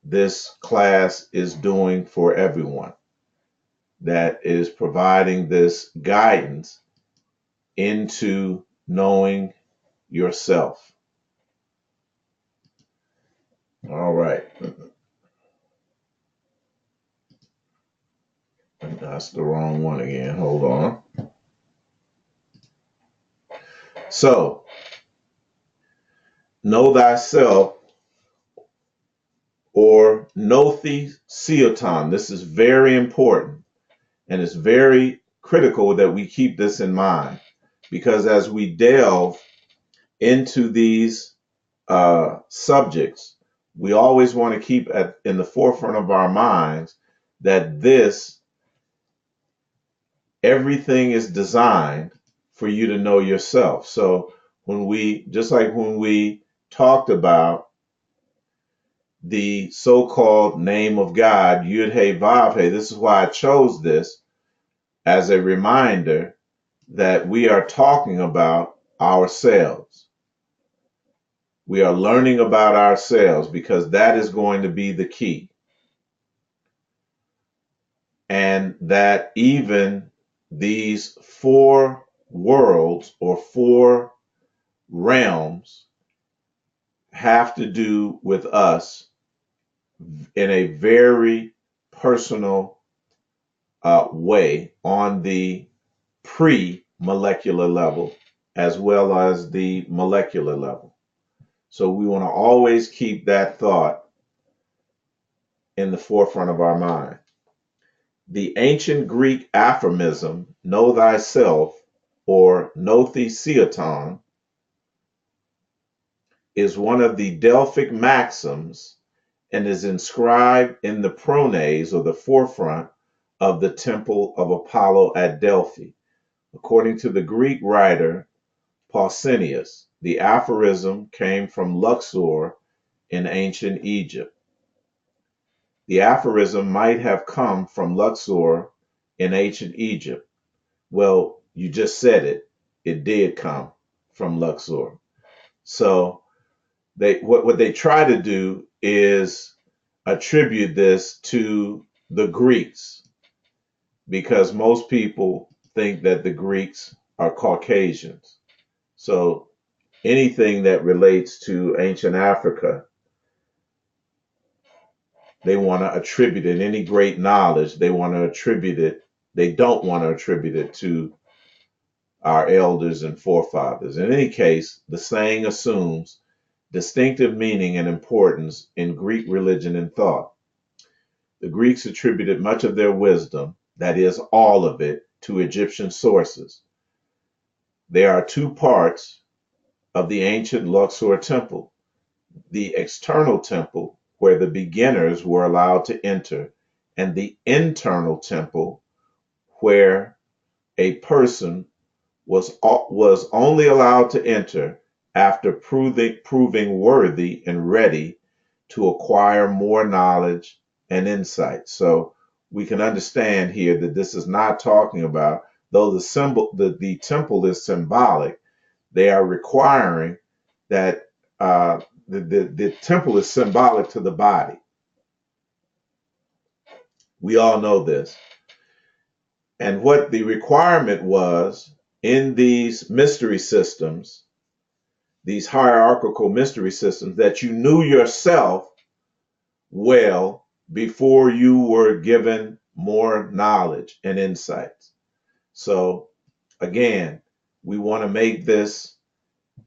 this class is doing for everyone, that is providing this guidance into knowing yourself. All right. That's the wrong one again. Hold on. So, know thyself, or nothi sioton. This is very important, and it's very critical that we keep this in mind, because as we delve into these subjects, we always want to keep in the forefront of our minds that everything is designed for you to know yourself. So just like when we talked about the so-called name of God, Yud Hey Vav Hey, this is why I chose this as a reminder that we are talking about ourselves. We are learning about ourselves, because that is going to be the key. And that even these four worlds, or four realms, have to do with us in a very personal way, on the pre-molecular level as well as the molecular level. So we want to always keep that thought in the forefront of our mind. The ancient Greek aphorism, know thyself, or nothesioton, is one of the Delphic maxims and is inscribed in the pronaos, or the forefront, of the temple of Apollo at Delphi. According to the Greek writer Pausanias, the aphorism came from Luxor in ancient Egypt. The aphorism might have come from Luxor in ancient Egypt. Well, you just said it. It did come from Luxor. So what they try to do is attribute this to the Greeks, because most people think that the Greeks are Caucasians. So anything that relates to ancient Africa, they want to attribute it. Any great knowledge, they want to attribute it. They don't want to attribute it to our elders and forefathers. In any case, the saying assumes distinctive meaning and importance in Greek religion and thought. The Greeks attributed much of their wisdom, that is, all of it, to Egyptian sources. There are two parts of the ancient Luxor temple: the external temple, where the beginners were allowed to enter, and the internal temple, where a person was only allowed to enter after proving worthy and ready to acquire more knowledge and insight. So we can understand here that this is not talking about, though the temple is symbolic, they are requiring that the temple is symbolic to the body. We all know this. And what the requirement was in these mystery systems, these hierarchical mystery systems, that you knew yourself well before you were given more knowledge and insights. So again, we want to make this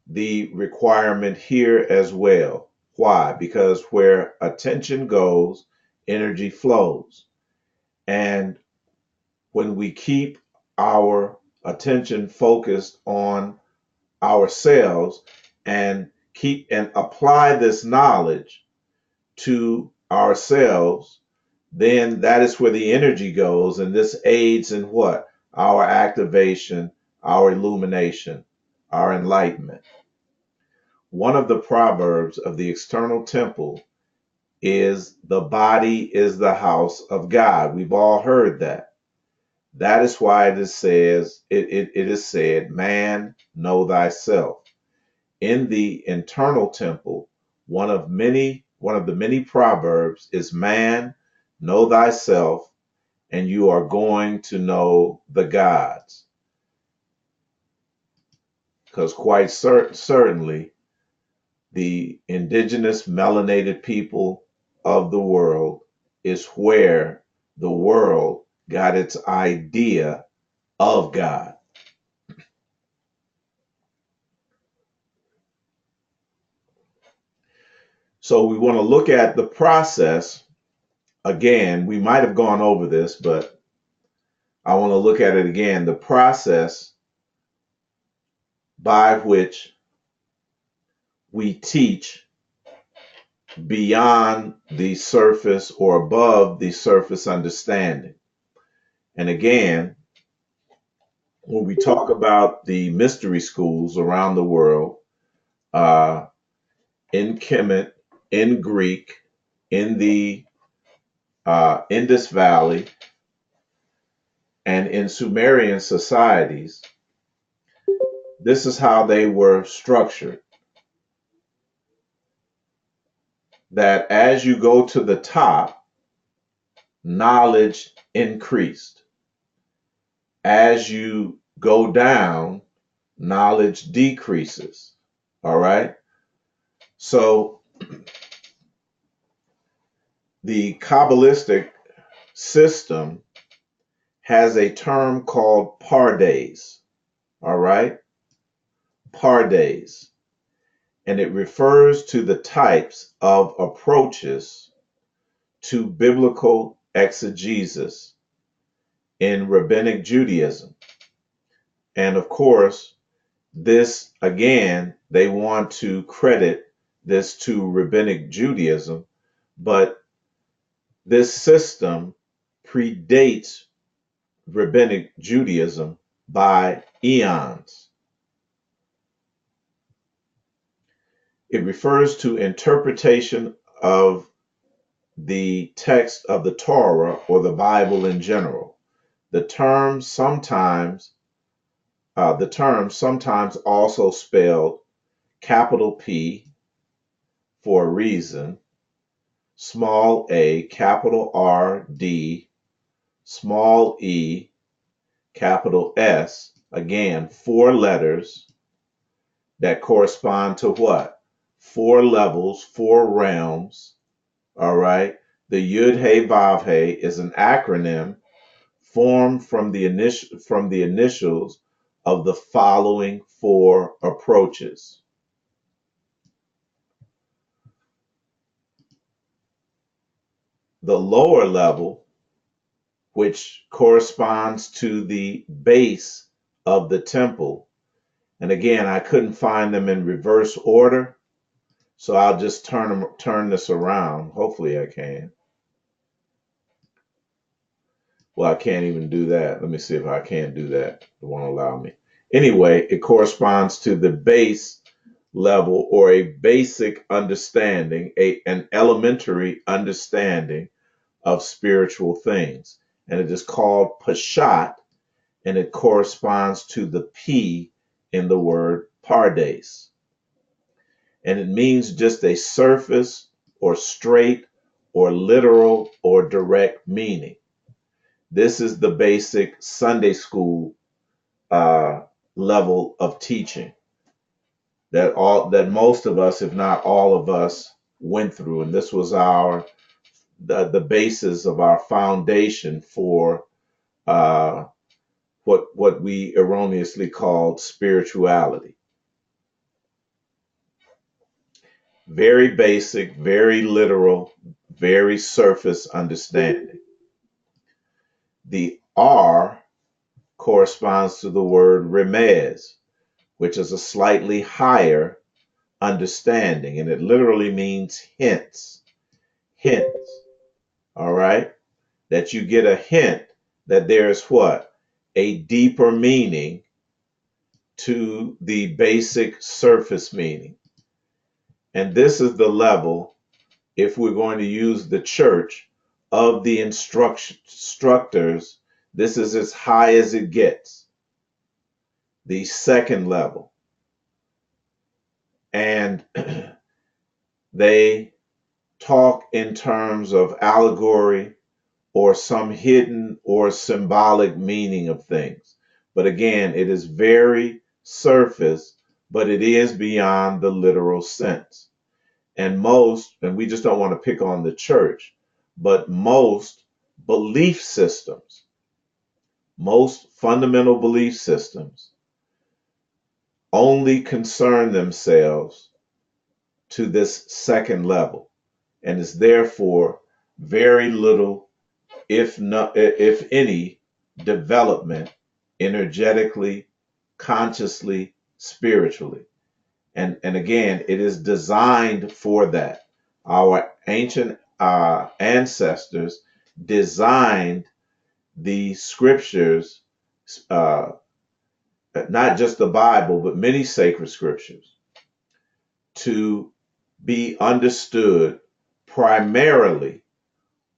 the requirement here as well. Why? Because where attention goes, energy flows. And when we keep our attention focused on ourselves and keep and apply this knowledge to ourselves, then that is where the energy goes. And this aids in what? Our activation, our illumination, our enlightenment. One of the proverbs of the external temple is the body is the house of God. We've all heard that. That is why it is said, man, know thyself. In the internal temple, one of the many proverbs is, man, know thyself, and you are going to know the gods. Because quite certainly, the indigenous melanated people of the world is where the world got its idea of God. So we want to look at the process. Again, we might have gone over this, but I want to look at it again. The process by which we teach beyond the surface or above the surface understanding. And again, when we talk about the mystery schools around the world, uh, in Kemet, in Greek, in the Indus Valley, and in Sumerian societies, this is how they were structured. That as you go to the top, knowledge increased. As you go down, knowledge decreases. All right? So the Kabbalistic system has a term called pardes. All right? Pardes. And it refers to the types of approaches to biblical exegesis in rabbinic Judaism. And of course, this again, they want to credit this to rabbinic Judaism, but this system predates rabbinic Judaism by eons. It refers to interpretation of the text of the Torah or the Bible in general. The term sometimes also spelled capital P for a reason, small a, capital R, D, small e, capital S, again, 4 letters that correspond to what? 4 levels, 4 realms, all right? The Yud He Vav He is an acronym formed from the initials of the following 4 approaches. The lower level, which corresponds to the base of the temple, and again, I couldn't find them in reverse order, so I'll just turn this around. Hopefully I can. Well, I can't even do that. Let me see if I can do that. It won't allow me. Anyway, it corresponds to the base level or a basic understanding, an elementary understanding of spiritual things. And it is called Pashat, and it corresponds to the P in the word Pardes. And it means just a surface or straight or literal or direct meaning. This is the basic Sunday school level of teaching that most of us, if not all of us, went through, and this was the basis of our foundation for what we erroneously called spirituality. Very basic, very literal, very surface understanding. The R corresponds to the word remez, which is a slightly higher understanding, and it literally means hints. Hints. All right? That you get a hint that there's what? A deeper meaning to the basic surface meaning. And this is the level, if we're going to use the church, of the instructors. This is as high as it gets, the second level. And they talk in terms of allegory or some hidden or symbolic meaning of things. But again, it is very surface, but it is beyond the literal sense. And we just don't want to pick on the church, but most belief systems, most fundamental belief systems only concern themselves to this second level, and is therefore very little, if any, development energetically, consciously, spiritually. And again, it is designed for that. Our ancient ancestors designed the scriptures, uh, not just the Bible, but many sacred scriptures, to be understood primarily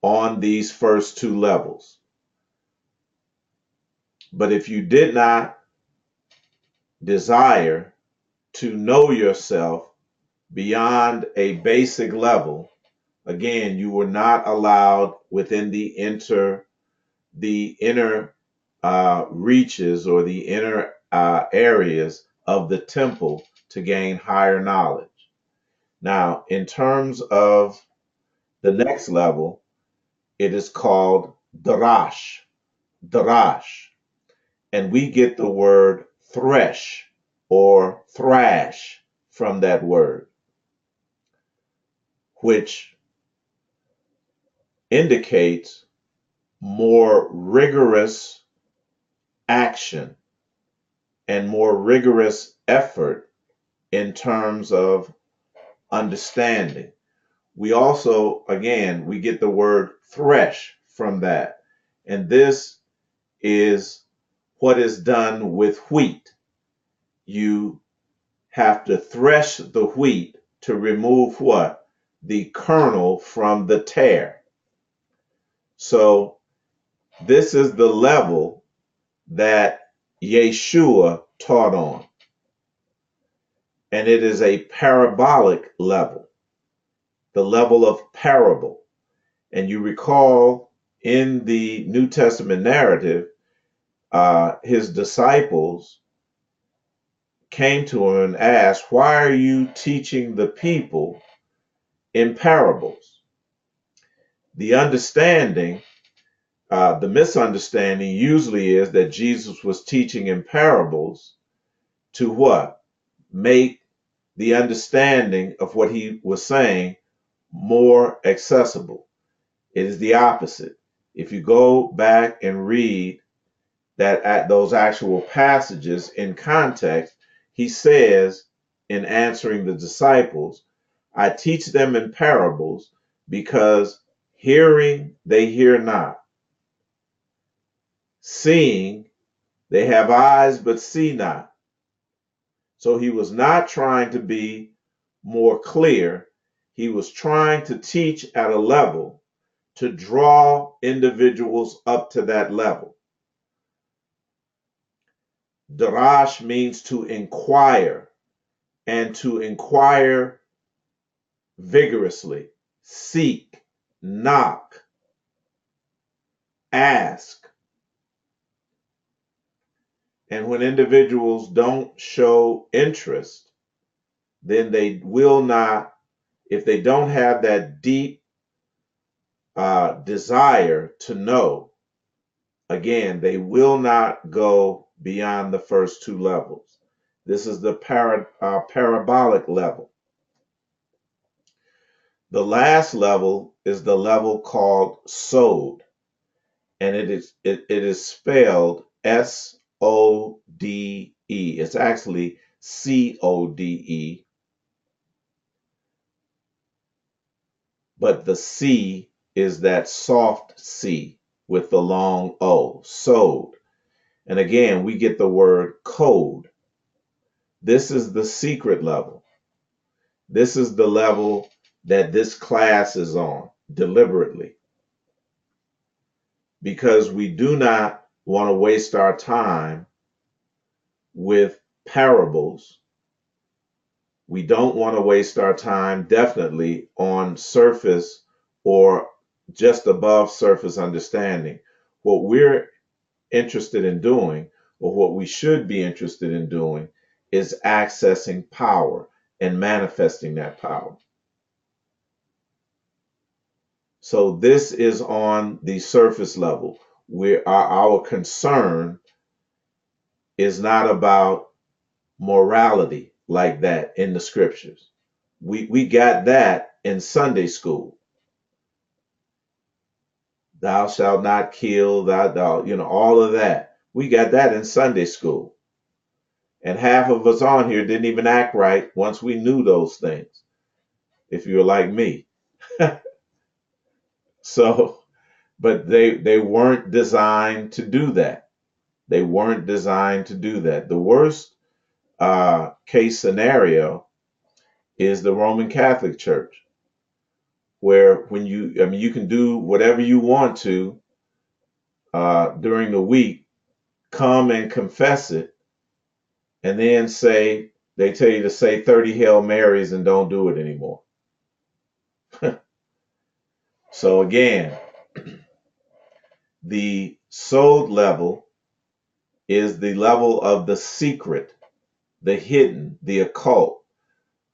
on these first two levels. But if you did not desire to know yourself beyond a basic level, again, you were not allowed within the inner reaches or the inner areas of the temple to gain higher knowledge. Now, in terms of the next level, it is called darash. Darash. And we get the word thresh or thrash from that word, which indicates more rigorous action and more rigorous effort in terms of understanding. We also, again, we get the word thresh from that. And this is what is done with wheat. You have to thresh the wheat to remove what? The kernel from the tare. So this is the level that Yeshua taught on. And it is a parabolic level, the level of parable. And you recall in the New Testament narrative, his disciples came to him and asked, "Why are you teaching the people in parables?" The misunderstanding usually is that Jesus was teaching in parables to what? Make the understanding of what he was saying more accessible. It is the opposite. If you go back and read that at those actual passages in context, he says in answering the disciples, "I teach them in parables because hearing they hear not, seeing they have eyes but see not." So he was not trying to be more clear. He was trying to teach at a level to draw individuals up to that level. Darash means to inquire, and to inquire vigorously, seek, knock, ask. And when individuals don't show interest, then they will not, if they don't have that deep desire to know, Again, they will not go beyond the first two levels. This is the parabolic level. The last level is the level called Sod, and it is spelled Sode. It's actually Code, but the C is that soft C with the long O, Sod. And again, we get the word code. This is the secret level. This is the level that this class is on deliberately, because we do not want to waste our time with parables. We don't want to waste our time definitely on surface or just above surface understanding. What we're interested in doing, or what we should be interested in doing, is accessing power and manifesting that power. So this is on the surface level, where our concern is not about morality like that in the scriptures. We got that in Sunday school. Thou shalt not kill, thou, all of that. We got that in Sunday school. And half of us on here didn't even act right once we knew those things, if you're like me. So, but they weren't designed to do that. They weren't designed to do that. The worst case scenario is the Roman Catholic Church, where you can do whatever you want to during the week, come and confess it, and then they tell you to say 30 Hail Marys and don't do it anymore. So again, the Sod level is the level of the secret, the hidden, the occult.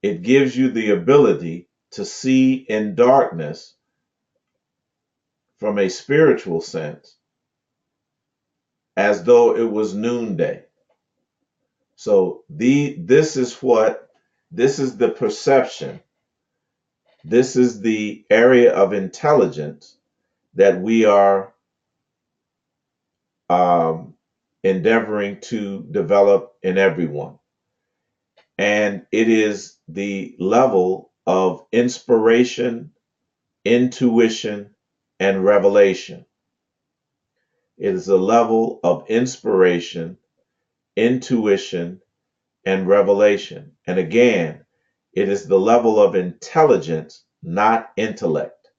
It gives you the ability to see in darkness from a spiritual sense as though it was noonday. So this is the perception. This is the area of intelligence that we are endeavoring to develop in everyone. And it is the level of inspiration, intuition, and revelation. It is a level of inspiration, intuition, and revelation. And again, it is the level of intelligence, not intellect.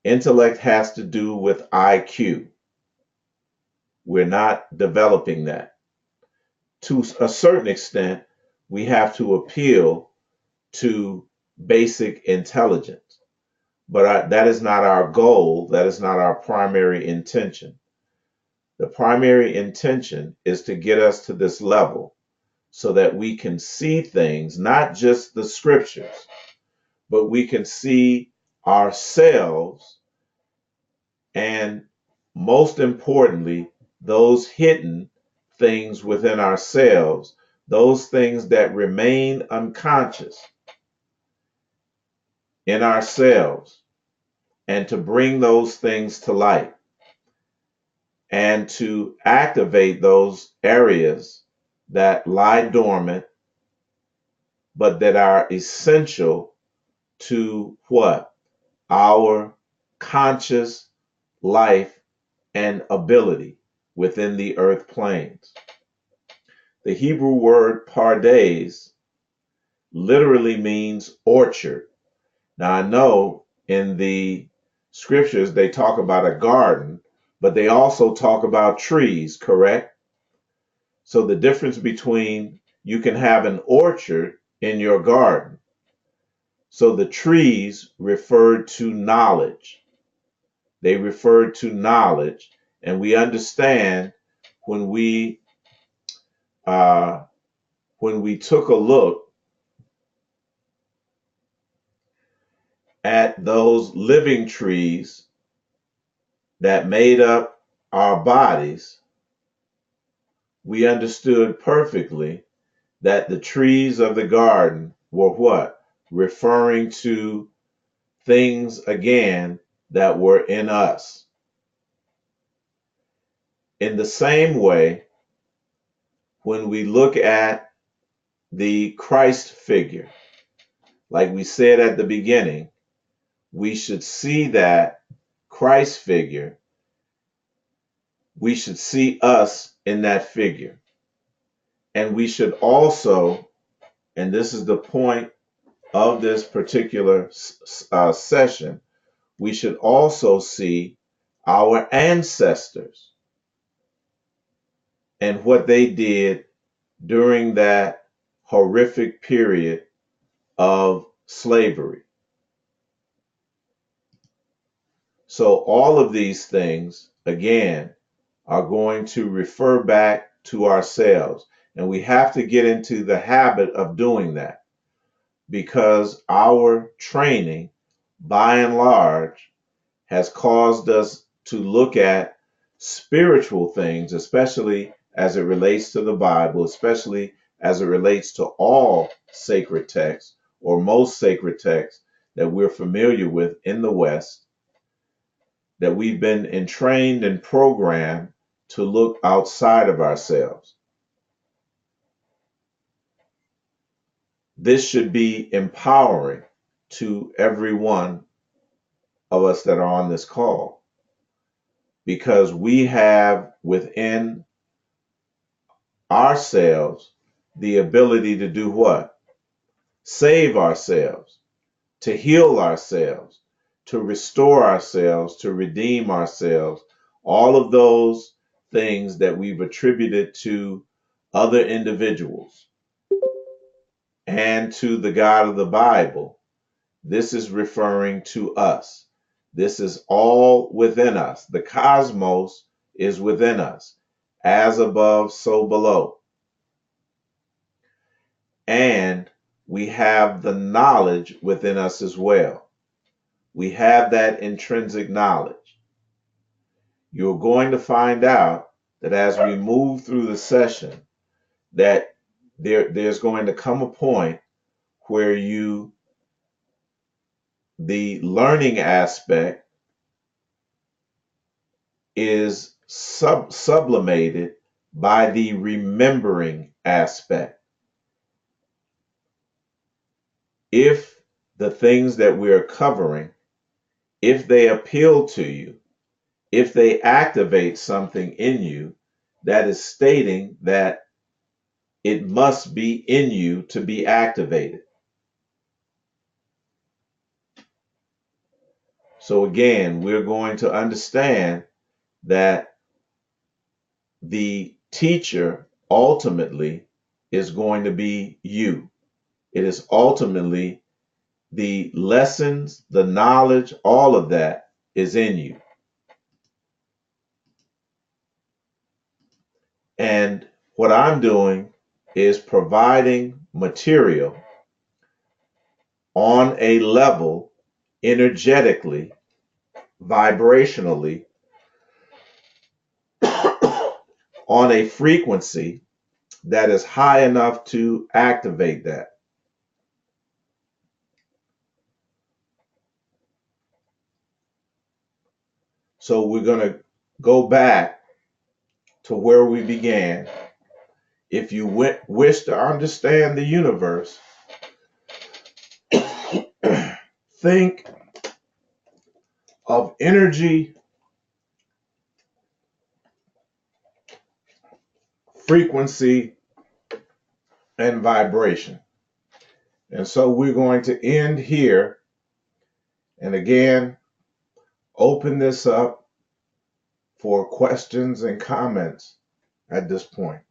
Intellect has to do with IQ. We're not developing that. To a certain extent, we have to appeal to basic intelligence. But that is not our goal. That is not our primary intention. The primary intention is to get us to this level so that we can see things, not just the scriptures, but we can see ourselves, and most importantly, those hidden things within ourselves, those things that remain unconscious in ourselves, and to bring those things to light and to activate those areas that lie dormant but that are essential to what? Our conscious life and ability within the earth planes. The Hebrew word pardes literally means orchard. Now I know in the scriptures they talk about a garden, but they also talk about trees, correct? So the difference between, you can have an orchard in your garden. So the trees referred to knowledge. They referred to knowledge, and we understand when we uh, took a look at those living trees that made up our bodies, we understood perfectly that the trees of the garden were what? Referring to things again that were in us. In the same way, when we look at the Christ figure, like we said at the beginning, we should see that Christ figure, we should see us in that figure. And we should also, and this is the point of this particular session, we should also see our ancestors and what they did during that horrific period of slavery. So all of these things, again, are going to refer back to ourselves. And we have to get into the habit of doing that because our training, by and large, has caused us to look at spiritual things, especially as it relates to the Bible, especially as it relates to all sacred texts or most sacred texts that we're familiar with in the West, that we've been entrained and programmed to look outside of ourselves. This should be empowering to every one of us that are on this call because we have within ourselves the ability to do what? Save ourselves, to heal ourselves, to restore ourselves, to redeem ourselves. All of those things that we've attributed to other individuals and to the God of the Bible, this is referring to us. This is all within us. The cosmos is within us, as above, so below. And we have the knowledge within us as well. We have that intrinsic knowledge. You're going to find out that as we move through the session, that there's going to come a point where the learning aspect is sublimated by the remembering aspect. If the things that we are covering, if they appeal to you, if they activate something in you, that is stating that it must be in you to be activated. So again, we're going to understand that the teacher ultimately is going to be you. It is ultimately the lessons, the knowledge, all of that is in you. And what I'm doing is providing material on a level energetically, vibrationally, on a frequency that is high enough to activate that. So we're going to go back to where we began. If you wish to understand the universe, think of energy, frequency, and vibration. And so we're going to end here and again open this up for questions and comments at this point.